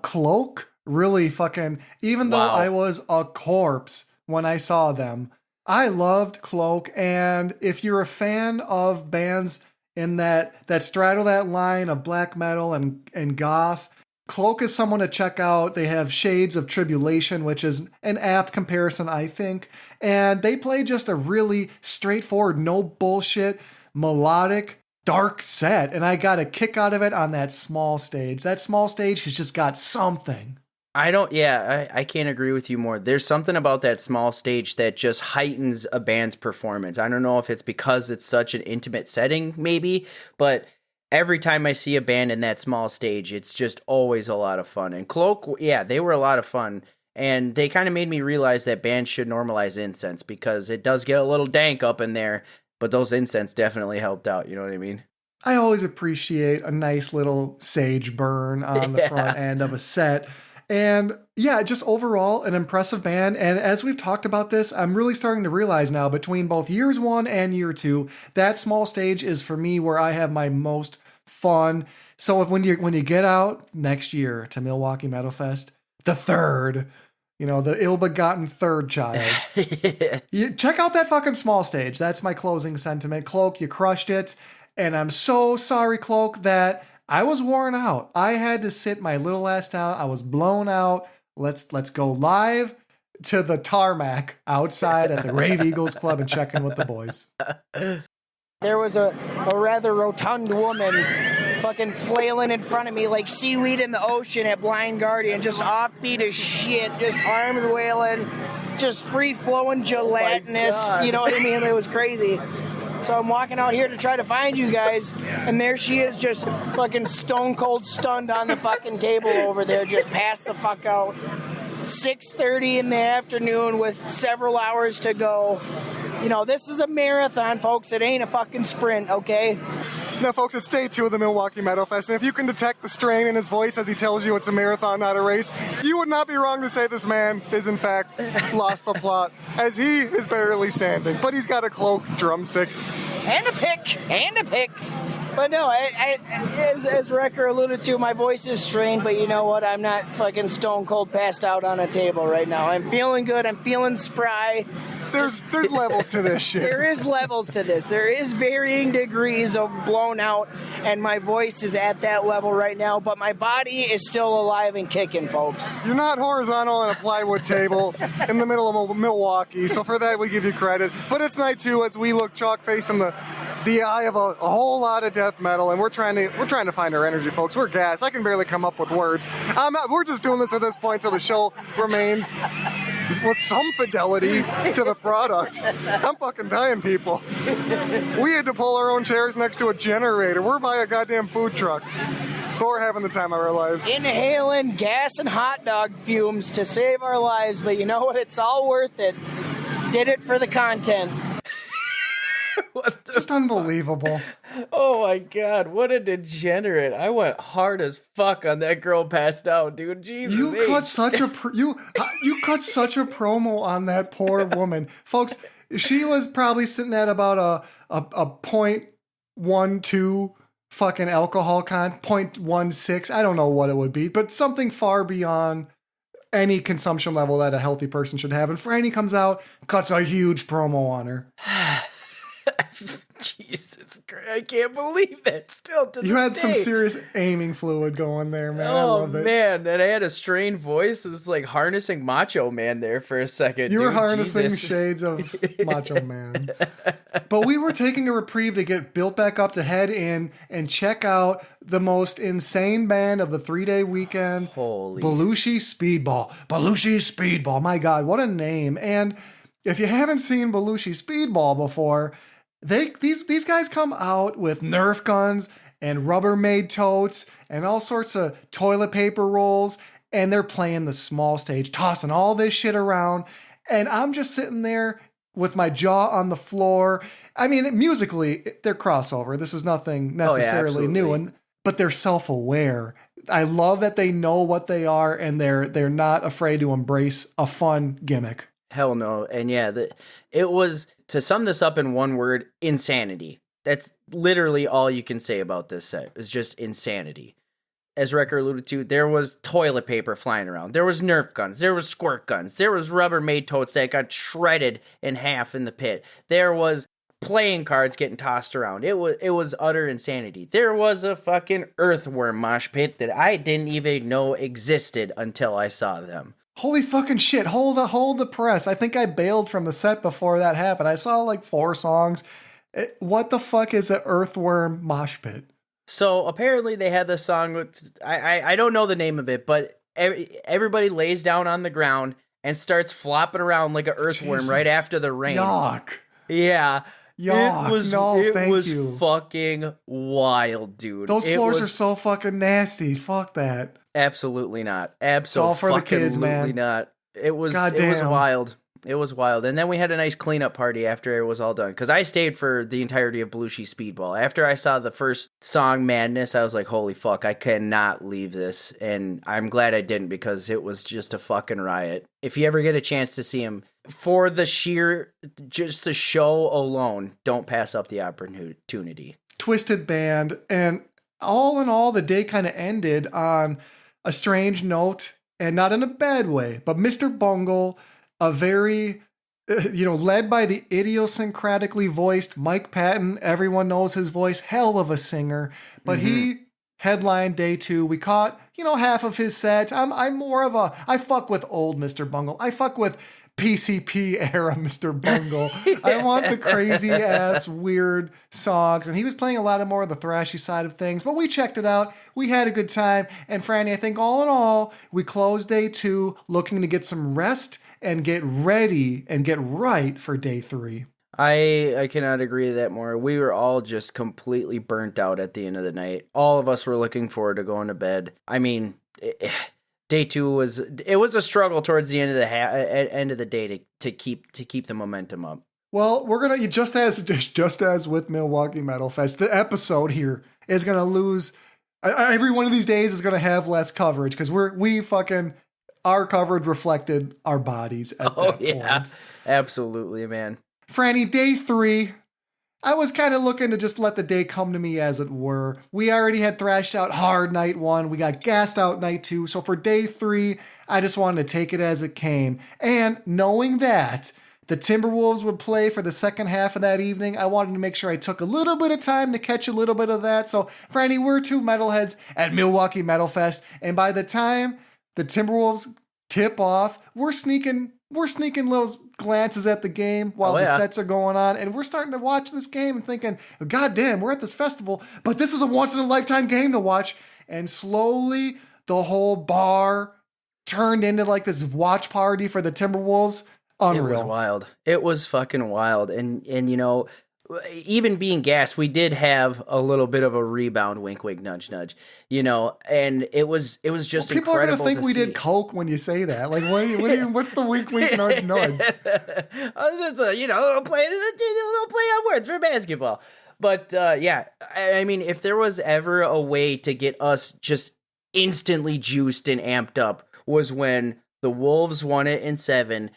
Speaker 4: Cloak really fucking, even though I was a corpse when I saw them, I loved Cloak. And if you're a fan of bands in that straddle that line of black metal and goth, Cloak is someone to check out. They have Shades of Tribulation, which is an apt comparison, I think. And they play just a really straightforward, no bullshit, melodic, dark set. And I got a kick out of it on that small stage. That small stage has just got something.
Speaker 5: I can't agree with you more. There's something about that small stage that just heightens a band's performance. I don't know if it's because it's such an intimate setting, maybe, but every time I see a band in that small stage, it's just always a lot of fun. And Cloak, they were a lot of fun. And they kind of made me realize that bands should normalize incense because it does get a little dank up in there, but those incense definitely helped out. You know what I mean?
Speaker 4: I always appreciate a nice little sage burn on the front end of a set. And just overall an impressive band. And as we've talked about this, I'm really starting to realize now between both years 1 and year 2, that small stage is for me where I have my most fun. So when you get out next year to Milwaukie Metalfest, the third, the ill-begotten third child, you check out that fucking small stage. That's my closing sentiment. Cloak, you crushed it. And I'm so sorry, Cloak, that I was worn out. I had to sit my little ass down. I was blown out. Let's go live to the tarmac outside at the Rave Eagles Club and check in with the boys.
Speaker 8: There was a rather rotund woman fucking flailing in front of me like seaweed in the ocean at Blind Guardian, just offbeat as shit, just arms wailing, just free-flowing gelatinous, you know what I mean? It was crazy. So I'm walking out here to try to find you guys, and there she is, just fucking stone cold stunned on the fucking table over there, just passed the fuck out. 6:30 in the afternoon with several hours to go. This is a marathon, folks. It ain't a fucking sprint, okay?
Speaker 4: Now, folks, it's day 2 of the Milwaukie Metalfest, and if you can detect the strain in his voice as he tells you it's a marathon, not a race, you would not be wrong to say this man is, in fact, lost the plot, as he is barely standing. But he's got a cloak, drumstick.
Speaker 8: And a pick. But no, as Wrecker alluded to, my voice is strained, but you know what? I'm not fucking stone cold passed out on a table right now. I'm feeling good. I'm feeling spry.
Speaker 4: There's levels to this shit.
Speaker 8: There is levels to this. There is varying degrees of blown out, and my voice is at that level right now, but my body is still alive and kicking, folks.
Speaker 4: You're not horizontal on a plywood table in the middle of Milwaukee, so for that we give you credit. But it's night 2 as we look chalk-faced in the eye of a whole lot of death metal, and we're trying to find our energy, folks. We're gassed. I can barely come up with words. We're just doing this at this point so the show remains with some fidelity to the product. I'm fucking dying, people. We had to pull our own chairs next to a generator. We're by a goddamn food truck. But we're having the time of our lives.
Speaker 8: Inhaling gas and hot dog fumes to save our lives, but you know what? It's all worth it. Did it for the content.
Speaker 4: Just unbelievable.
Speaker 5: Oh my god, what a degenerate. I went hard as fuck on that girl passed out, dude. Jesus.
Speaker 4: You cut such a promo on that poor woman. Folks, She was probably sitting at about a 0.12 fucking alcohol 0.16. I don't know what it would be, but something far beyond any consumption level that a healthy person should have. And Franny comes out, cuts a huge promo on her.
Speaker 5: Jesus Christ, I can't believe that still to
Speaker 4: You
Speaker 5: this
Speaker 4: had some
Speaker 5: day.
Speaker 4: serious aiming fluid going there, man. I love it.
Speaker 5: Man, and I had a strained voice. It was like harnessing Macho Man there for a second.
Speaker 4: You were
Speaker 5: dude.
Speaker 4: harnessing
Speaker 5: Jesus.
Speaker 4: shades of Macho Man. But we were taking a reprieve to get built back up to head in and check out the most insane band of the 3-day weekend.
Speaker 5: Holy.
Speaker 4: Belushi Speedball. Belushi Speedball. My God, what a name. And if you haven't seen Belushi Speedball before, these guys come out with Nerf guns and Rubbermaid totes and all sorts of toilet paper rolls, and they're playing the small stage, tossing all this shit around. And I'm just sitting there with my jaw on the floor. I mean, musically, they're crossover. This is nothing necessarily new, but they're self-aware. I love that they know what they are, and they're not afraid to embrace a fun gimmick.
Speaker 5: Hell no. And yeah, it was, to sum this up in one word, insanity. That's literally all you can say about this set. It's just insanity. As Wrecker alluded to, there was toilet paper flying around. There was Nerf guns. There was squirt guns. There was Rubbermaid totes that got shredded in half in the pit. There was playing cards getting tossed around. It was utter insanity. There was a fucking earthworm mosh pit that I didn't even know existed until I saw them.
Speaker 4: Holy fucking shit. Hold the press. I think I bailed from the set before that happened. I saw like 4 songs. What the fuck is an earthworm mosh pit?
Speaker 5: So apparently they had this song with, I don't know the name of it, but everybody lays down on the ground and starts flopping around like an earthworm right after the rain.
Speaker 4: Yuck.
Speaker 5: Yeah.
Speaker 4: Yuck.
Speaker 5: It was
Speaker 4: you.
Speaker 5: fucking wild, dude.
Speaker 4: Those floors are so fucking nasty. Fuck that.
Speaker 5: Absolutely not.
Speaker 4: all for the kids, man.
Speaker 5: Not. It was
Speaker 4: Goddamn.
Speaker 5: wild. It was wild. And then we had a nice cleanup party after it was all done. Because I stayed for the entirety of Belushi Speedball. After I saw the first song, Madness, I was like, holy fuck, I cannot leave this. And I'm glad I didn't, because it was just a fucking riot. If you ever get a chance to see him, for the sheer, just the show alone, don't pass up the opportunity.
Speaker 4: Twisted band. And all in all, the day kind of ended on a strange note, and not in a bad way, but Mr. Bungle, a very, led by the idiosyncratically voiced Mike Patton. Everyone knows his voice, hell of a singer, but he headlined day 2. We caught, half of his set. I'm more of I fuck with old Mr. Bungle. I fuck with PCP era Mr. Bungle. I want the crazy ass weird songs, and he was playing a lot of more of the thrashy side of things, but we checked it out. We had a good time, and Franny, I think all in all, we closed day 2 looking to get some rest and get ready and get right for day 3.
Speaker 5: I cannot agree with that more. We were all just completely burnt out at the end of the night. All of us were looking forward to going to bed. I mean, day 2 was a struggle towards the end of the day to keep the momentum up.
Speaker 4: Well, we're gonna just as with Milwaukee Metalfest, the episode here is gonna lose. Every one of these days is gonna have less coverage because our coverage reflected our bodies at that point.
Speaker 5: Absolutely, man.
Speaker 4: Franny, day 3, I was kind of looking to just let the day come to me, as it were. We already had thrashed out hard night 1. We got gassed out night 2. So for day 3, I just wanted to take it as it came. And knowing that the Timberwolves would play for the second half of that evening, I wanted to make sure I took a little bit of time to catch a little bit of that. So Franny, we're 2 metalheads at Milwaukee Metalfest. And by the time the Timberwolves tip off, we're sneaking little glances at the game while the sets are going on, and we're starting to watch this game and thinking, God damn, we're at this festival, but this is a once-in-a-lifetime game to watch. And slowly, the whole bar turned into like this watch party for the Timberwolves. Unreal.
Speaker 5: It was wild. It was fucking wild. And even being gassed, we did have a little bit of a rebound, wink, wink, nudge, nudge, and it was just
Speaker 4: people
Speaker 5: incredible. People
Speaker 4: are going to think we did coke when you say that. Like, what's the wink, wink, nudge, nudge?
Speaker 5: I was just, a little play on words for basketball. But, I mean, if there was ever a way to get us just instantly juiced and amped up was when the Wolves won it in 7.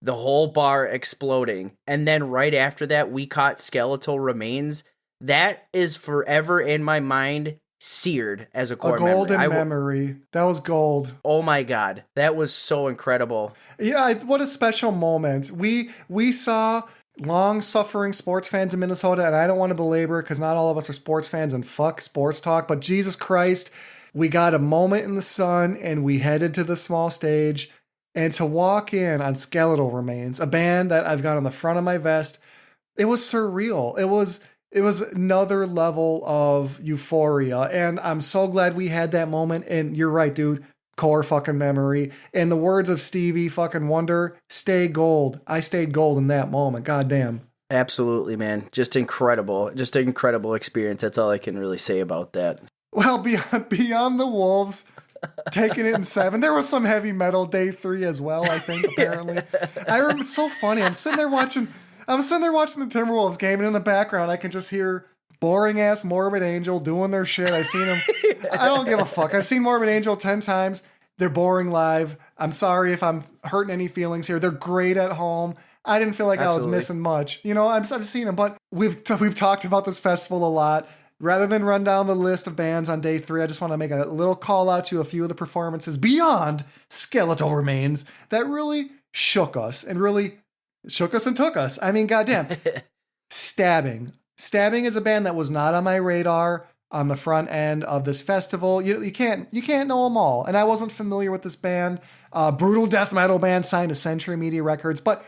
Speaker 5: the whole bar exploding. And then right after that, we caught Skeletal Remains. That is forever in my mind, seared as a core memory.
Speaker 4: A golden memory. That was gold.
Speaker 5: Oh my God. That was so incredible.
Speaker 4: Yeah, what a special moment. We saw long-suffering sports fans in Minnesota, and I don't want to belabor because not all of us are sports fans and fuck sports talk, but Jesus Christ, we got a moment in the sun and we headed to the small stage, and to walk in on Skeletal Remains, a band that I've got on the front of my vest, it was surreal. It was another level of euphoria, and I'm so glad we had that moment, and you're right, dude. Core fucking memory. In the words of Stevie fucking Wonder, stay gold. I stayed gold in that moment. Goddamn.
Speaker 5: Absolutely, man. Just incredible. Just an incredible experience. That's all I can really say about that.
Speaker 4: Well, beyond the Wolves, taking it in 7. There was some heavy metal day 3 as well, I think, apparently. I remember, it's so funny. I'm sitting there watching the Timberwolves game, and in the background, I can just hear boring ass Morbid Angel doing their shit. I've seen them. I don't give a fuck. I've seen Morbid Angel 10 times. They're boring live. I'm sorry if I'm hurting any feelings here. They're great at home. I didn't feel like I was missing much. You know, I've seen them, but we've talked about this festival a lot. Rather than run down the list of bands on day 3, I just want to make a little call out to a few of the performances beyond Skeletal Remains that really shook us and took us. I mean, goddamn. Stabbing. Stabbing is a band that was not on my radar on the front end of this festival. You can't know them all. And I wasn't familiar with this band. Brutal death metal band signed to Century Media Records. But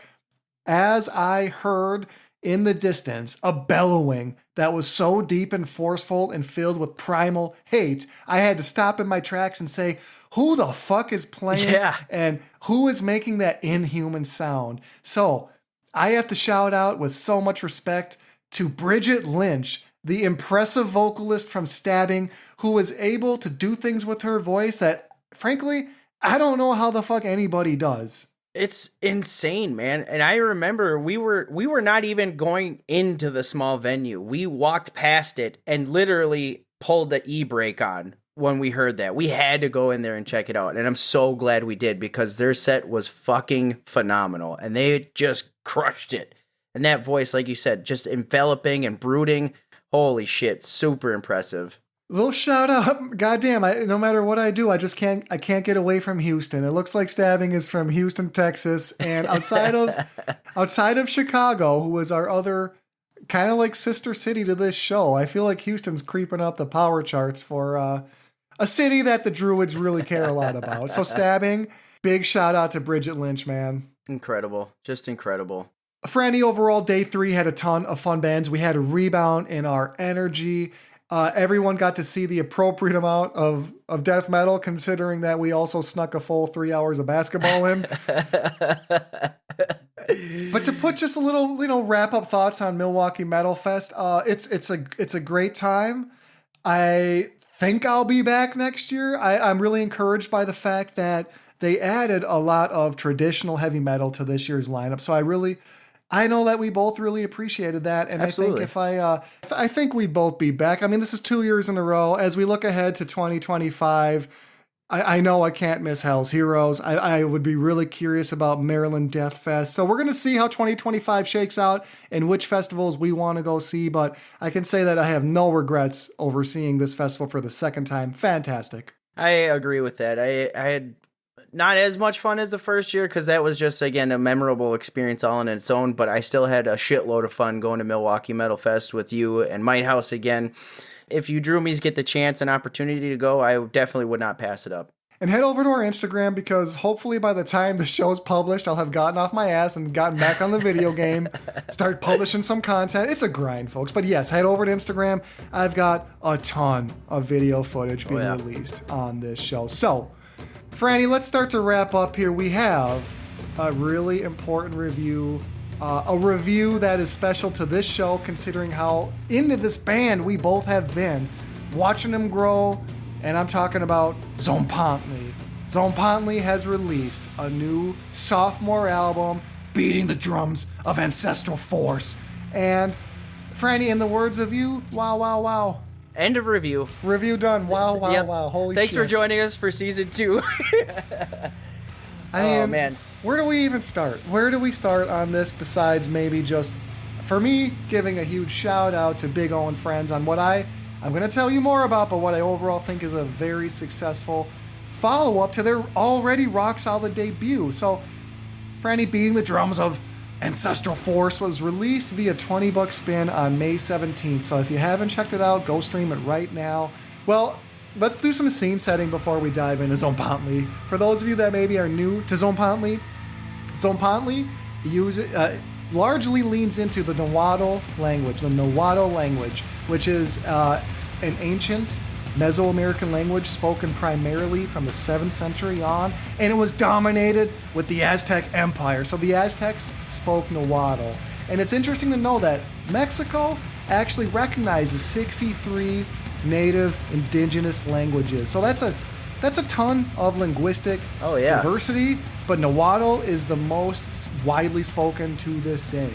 Speaker 4: as I heard in the distance a bellowing that was so deep and forceful and filled with primal hate, I had to stop in my tracks and say, who the fuck is playing?
Speaker 5: Yeah.
Speaker 4: And who is making that inhuman sound? So I have to shout out with so much respect to Bridget Lynch, the impressive vocalist from Stabbing, who was able to do things with her voice that, frankly, I don't know how the fuck anybody does.
Speaker 5: It's insane, man. And I remember we were not even going into the small venue. We walked past it and literally pulled the e-brake on when we heard that. We had to go in there and check it out. And I'm so glad we did, because their set was fucking phenomenal and they just crushed it. And that voice, like you said, just enveloping and brooding. Holy shit, super impressive.
Speaker 4: Little shout out. Goddamn, no matter what I do, I can't get away from Houston. It looks like Stabbing is from Houston, Texas. And outside of Chicago, who is our other kind of like sister city to this show, I feel like Houston's creeping up the power charts for a city that the Druids really care a lot about. So Stabbing, big shout out to Bridget Lynch, man.
Speaker 5: Incredible. Just incredible.
Speaker 4: Franny, overall, day 3 had a ton of fun bands. We had a rebound in our energy. Everyone got to see the appropriate amount of death metal, considering that we also snuck a full 3 hours of basketball in. But to put just a little wrap up thoughts on Milwuakee Metalfest, it's a great time. I think I'll be back next year. I'm really encouraged by the fact that they added a lot of traditional heavy metal to this year's lineup. So I know that we both really appreciated that, and
Speaker 5: Absolutely.
Speaker 4: I think we'd both be back. I mean, this is 2 years in a row. As we look ahead to 2025, I know I can't miss Hell's Heroes. I would be really curious about Maryland Death Fest. So we're going to see how 2025 shakes out and which festivals we want to go see, but I can say that I have no regrets over seeing this festival for the second time. Fantastic.
Speaker 5: I agree with that. I had not as much fun as the first year, because that was just, again, a memorable experience all on its own, but I still had a shitload of fun going to Milwaukee Metalfest with you and Might House again. If you Droomies get the chance and opportunity to go, I definitely would not pass it up.
Speaker 4: And head over to our Instagram, because hopefully by the time the show's published, I'll have gotten off my ass and gotten back on the video game, start publishing some content. It's a grind, folks. But yes, head over to Instagram. I've got a ton of video footage being released on this show. So, Franny, let's start to wrap up here. We have a really important review, a review that is special to this show, considering how into this band we both have been, watching them grow, and I'm talking about Tzompantli. Tzompantli has released a new sophomore album, Beating the Drums of Ancestral Force. And, Franny, in the words of you, wow, wow, wow.
Speaker 5: End of review.
Speaker 4: Review done. Wow, wow, wow. Holy shit.
Speaker 5: Thanks for joining us for season 2.
Speaker 4: I mean,
Speaker 5: man.
Speaker 4: Where do we even start? Where do we start on this besides maybe just, for me, giving a huge shout out to Big O and Friends on what I'm going to tell you more about, but what I overall think is a very successful follow-up to their already rock-solid debut. So, Franny Beating the Drums of Ancestral Force was released via $20 spin on May 17th. So if you haven't checked it out, go stream it right now. Well, let's do some scene setting before we dive into Tzompantli. For those of you that maybe are new to Tzompantli, Tzompantli largely leans into the Nahuatl language, which is an ancient Mesoamerican language spoken primarily from the 7th century on, and it was dominated with the Aztec Empire. So the Aztecs spoke Nahuatl. And it's interesting to know that Mexico actually recognizes 63 native indigenous languages. So that's a ton of linguistic diversity, but Nahuatl is the most widely spoken to this day.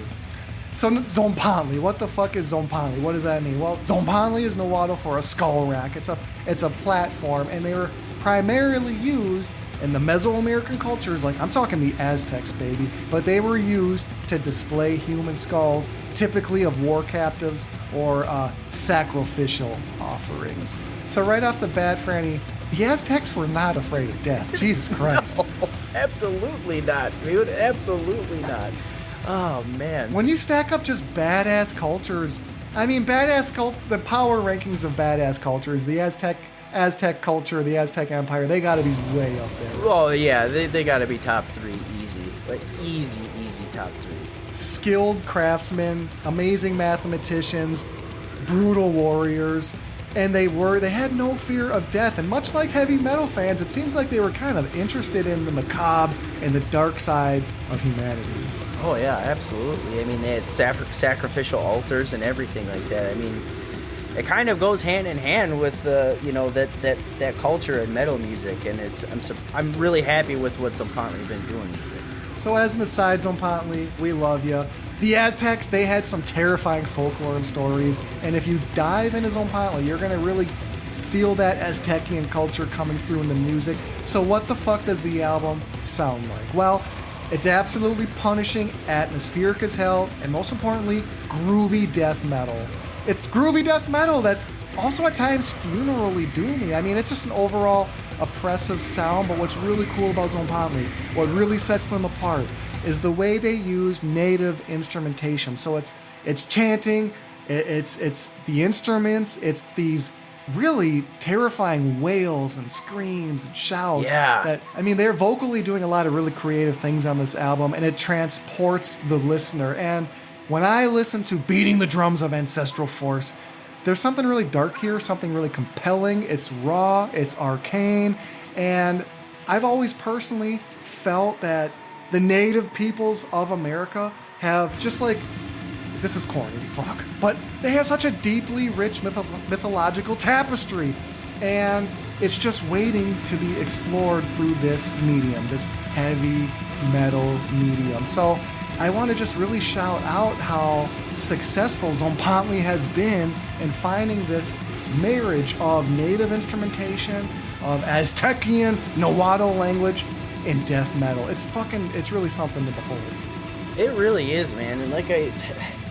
Speaker 4: So Tzompantli, what the fuck is Tzompantli? What does that mean? Well, Tzompantli is Nahuatl for a skull rack. It's a platform, and they were primarily used in the Mesoamerican cultures, like I'm talking the Aztecs, baby, but they were used to display human skulls, typically of war captives or sacrificial offerings. So right off the bat, Franny, the Aztecs were not afraid of death. Jesus Christ.
Speaker 5: No, absolutely not, dude. Absolutely not. Oh, man.
Speaker 4: When you stack up just badass cultures, I mean, the power rankings of badass cultures, the Aztec culture, the Aztec Empire, they gotta be way up there.
Speaker 5: Oh, yeah, they gotta be top 3, easy. Like, easy top 3.
Speaker 4: Skilled craftsmen, amazing mathematicians, brutal warriors, and they had no fear of death. And much like heavy metal fans, it seems like they were kind of interested in the macabre and the dark side of humanity.
Speaker 5: Oh yeah, absolutely. I mean, they had sacrificial altars and everything like that. I mean, it kind of goes hand in hand with that culture in metal music, and I'm really happy with what Tzompantli's been doing with it.
Speaker 4: So as an aside, Tzompantli, we love you. The Aztecs, they had some terrifying folklore and stories, and if you dive into Tzompantli, you're gonna really feel that Aztecian culture coming through in the music. So what the fuck does the album sound like? Well, it's absolutely punishing, atmospheric as hell, and most importantly, groovy death metal. It's groovy death metal that's also at times funerally doomy. I mean, it's just an overall oppressive sound, but what's really cool about Tzompantli, what really sets them apart, is the way they use native instrumentation. So it's chanting, it's the instruments, it's these really terrifying wails and screams and shouts.
Speaker 5: Yeah.
Speaker 4: They're vocally doing a lot of really creative things on this album, and it transports the listener. And when I listen to Beating the Drums of Ancestral Force, there's something really dark here, something really compelling. It's raw, it's arcane, and I've always personally felt that the native peoples of America have just like, this is corny, fuck, but they have such a deeply rich mythological tapestry, and it's just waiting to be explored through this medium, this heavy metal medium. So I want to just really shout out how successful Tzompantli has been in finding this marriage of native instrumentation, of Aztecian Nahuatl language, and death metal. It's really something to behold.
Speaker 5: It really is, man. And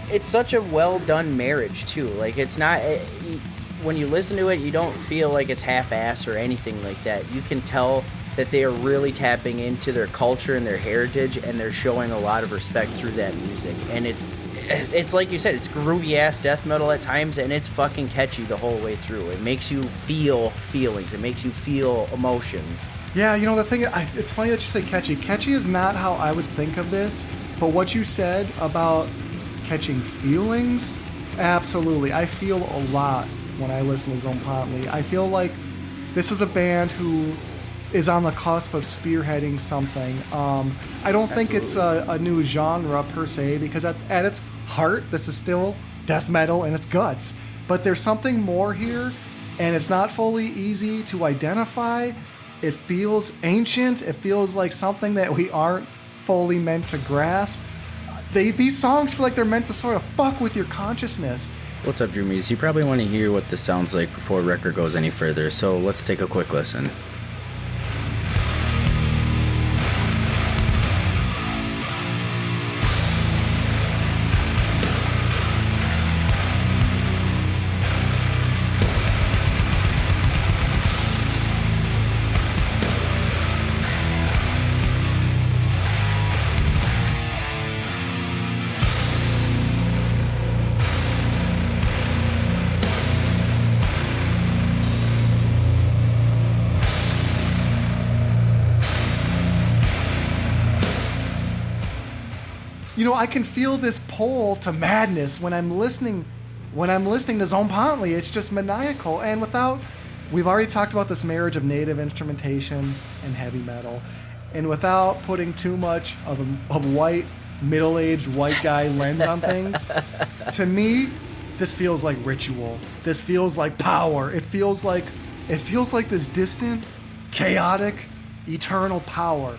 Speaker 5: it's such a well done marriage too. Like, it's not, when you listen to it, you don't feel like it's half-ass or anything like that. You can tell that they are really tapping into their culture and their heritage, and they're showing a lot of respect through that music. And it's like you said, it's groovy ass death metal at times, and it's fucking catchy the whole way through. It makes you feel feelings. It makes you feel emotions.
Speaker 4: Yeah, the thing, it's funny that you say catchy. Catchy is not how I would think of this, but what you said about catching feelings, absolutely. I feel a lot when I listen to Tzompantli. I feel like this is a band who is on the cusp of spearheading something. I don't think it's a new genre per se, because at its heart, this is still death metal in its guts. But there's something more here, and it's not fully easy to identify. It feels ancient. It feels like something that we aren't fully meant to grasp. These songs feel like they're meant to sort of fuck with your consciousness.
Speaker 5: What's up, Droomies? You probably want to hear what this sounds like before the record goes any further, so let's take a quick listen.
Speaker 4: I can feel this pull to madness when I'm listening to Tzompantli. It's just maniacal. And we've already talked about this marriage of native instrumentation and heavy metal. And without putting too much of white, middle-aged white guy lens on things, to me, this feels like ritual. This feels like power. It feels like this distant, chaotic, eternal power.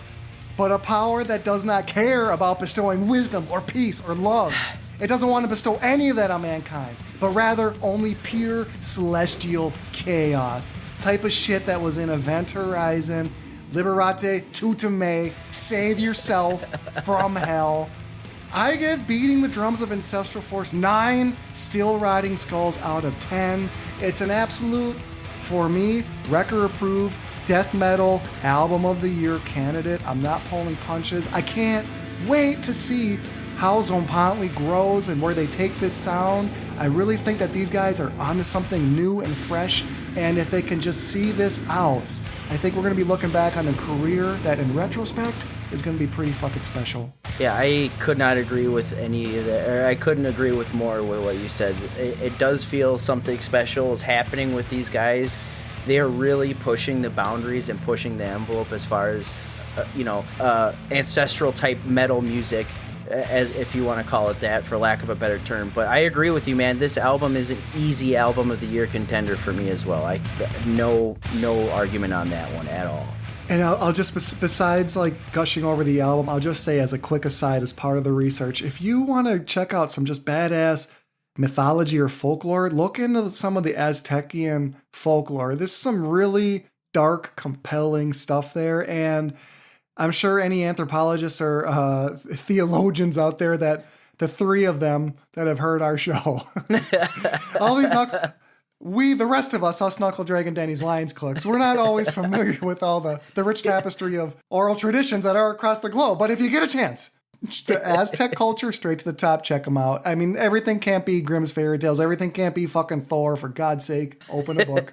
Speaker 4: But a power that does not care about bestowing wisdom or peace or love. It doesn't want to bestow any of that on mankind, but rather only pure celestial chaos. Type of shit that was in Event Horizon, Liberate Tutame, Save Yourself from Hell. I give Beating the Drums of Ancestral Force 9 Still Riding Skulls out of 10. It's an absolute, for me, record-approved death metal album of the year candidate. I'm not pulling punches. I can't wait to see how Tzompantli grows and where they take this sound. I really think that these guys are onto something new and fresh, and if they can just see this out, I think we're going to be looking back on a career that in retrospect is going to be pretty fucking special.
Speaker 5: Yeah, I could not agree with any of that, or I couldn't agree with more with what you said. It does feel something special is happening with these guys. They are really pushing the boundaries and pushing the envelope as far as, ancestral type metal music, as if you want to call it that, for lack of a better term. But I agree with you, man. This album is an easy album of the year contender for me as well. No argument on that one at all.
Speaker 4: And I'll just, besides like gushing over the album, I'll just say as a quick aside, as part of the research, if you want to check out some just badass mythology or folklore, look into some of the Aztecian folklore. There's some really dark, compelling stuff there, and I'm sure any anthropologists or theologians out there, that the three of them that have heard our show, all these the rest of us Knuckle Dragon Denny's Lions clicks, we're not always familiar with all the rich tapestry of oral traditions that are across the globe. But if you get a chance, the Aztec culture, straight to the top, check them out. I mean, everything can't be Grimm's fairy tales. Everything can't be fucking Thor, for God's sake. Open a book.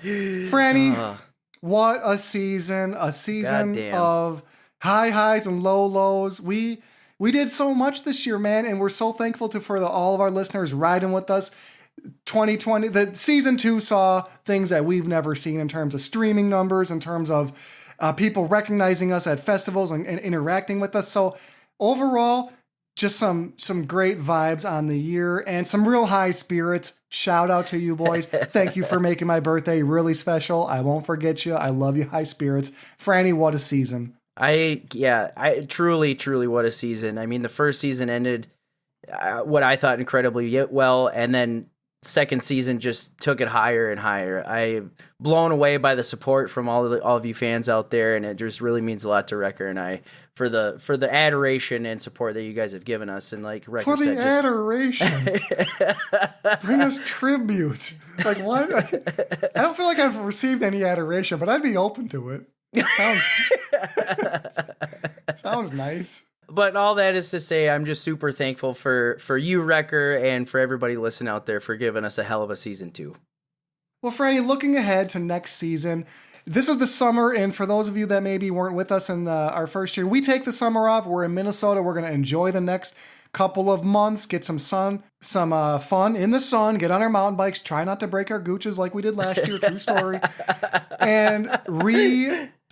Speaker 4: Franny, what a season. A season of high highs and low lows. We did so much this year, man, and we're so thankful for all of our listeners riding with us. 2020, the season 2 saw things that we've never seen in terms of streaming numbers, in terms of people recognizing us at festivals and interacting with us. So overall, just some great vibes on the year and some real high spirits. Shout out to you boys. Thank you for making my birthday really special. I won't forget you. I love you. High spirits. Franny, what a season.
Speaker 5: I truly what a season. I mean, the first season ended what I thought incredibly well, and then second season just took it higher and higher. I'm blown away by the support from all of you fans out there, and it just really means a lot to Wrecker and I for the adoration and support that you guys have given us. And like Wrecker
Speaker 4: for the
Speaker 5: said,
Speaker 4: adoration, bring us tribute. Like what? I don't feel like I've received any adoration, but I'd be open to it. Sounds nice.
Speaker 5: But all that is to say, I'm just super thankful for you, Wrecker, and for everybody listening out there for giving us a hell of a season 2.
Speaker 4: Well, Franny, looking ahead to next season, this is the summer, and for those of you that maybe weren't with us in our first year, we take the summer off. We're in Minnesota. We're going to enjoy the next couple of months, get some sun, some fun in the sun, get on our mountain bikes, try not to break our gooches like we did last year, true story, and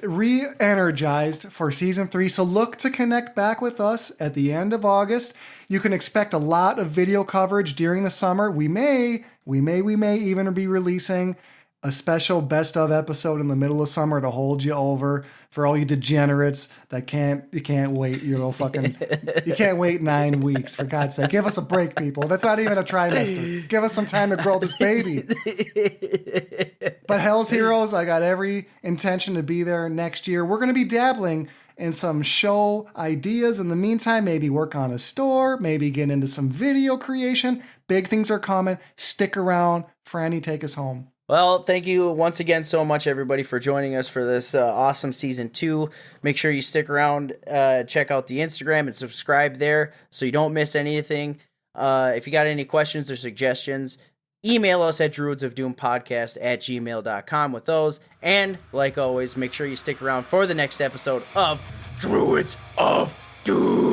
Speaker 4: re-energized for season 3. So look to connect back with us at the end of August. You can expect a lot of video coverage during the summer. We may even be releasing a special best of episode in the middle of summer to hold you over for all you degenerates that you can't wait, you can't wait 9 weeks, for God's sake. Give us a break, people. That's not even a trimester. Give us some time to grow this baby. But Hell's Heroes, I got every intention to be there next year. We're going to be dabbling in some show ideas. In the meantime, maybe work on a store, maybe get into some video creation. Big things are coming. Stick around. Franny, take us home.
Speaker 5: Well, thank you once again so much, everybody, for joining us for this awesome season 2. Make sure you stick around, check out the Instagram and subscribe there so you don't miss anything. If you got any questions or suggestions, email us at druidsofdoompodcast@gmail.com with those. And like always, make sure you stick around for the next episode of Druids of Doom.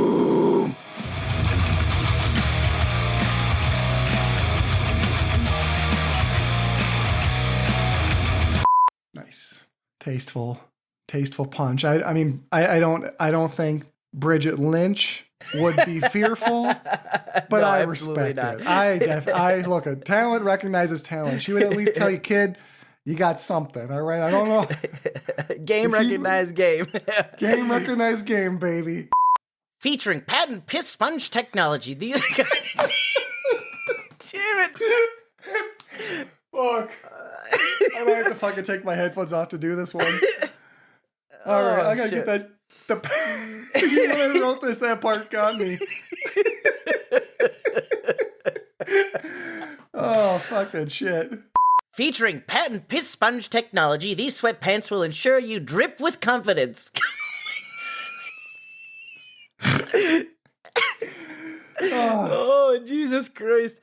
Speaker 4: Tasteful punch. I mean, I don't think Bridget Lynch would be fearful, but
Speaker 5: No,
Speaker 4: I
Speaker 5: absolutely
Speaker 4: respect
Speaker 5: not.
Speaker 4: it. I look, a talent recognizes talent. She would at least tell you, kid, you got something. All right. I don't know.
Speaker 5: Game recognized game.
Speaker 4: Game recognized game, baby.
Speaker 6: Featuring patent piss sponge technology. These guys.
Speaker 5: Damn it.
Speaker 4: Fuck. I might have to fucking take my headphones off to do this one. All right, I gotta
Speaker 5: shit.
Speaker 4: get that. When I wrote this, that part got me. Oh, fucking shit.
Speaker 6: Featuring patent piss sponge technology, these sweatpants will ensure you drip with confidence.
Speaker 5: Oh, Jesus Christ.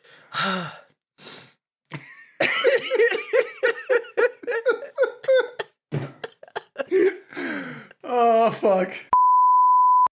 Speaker 4: Oh, fuck.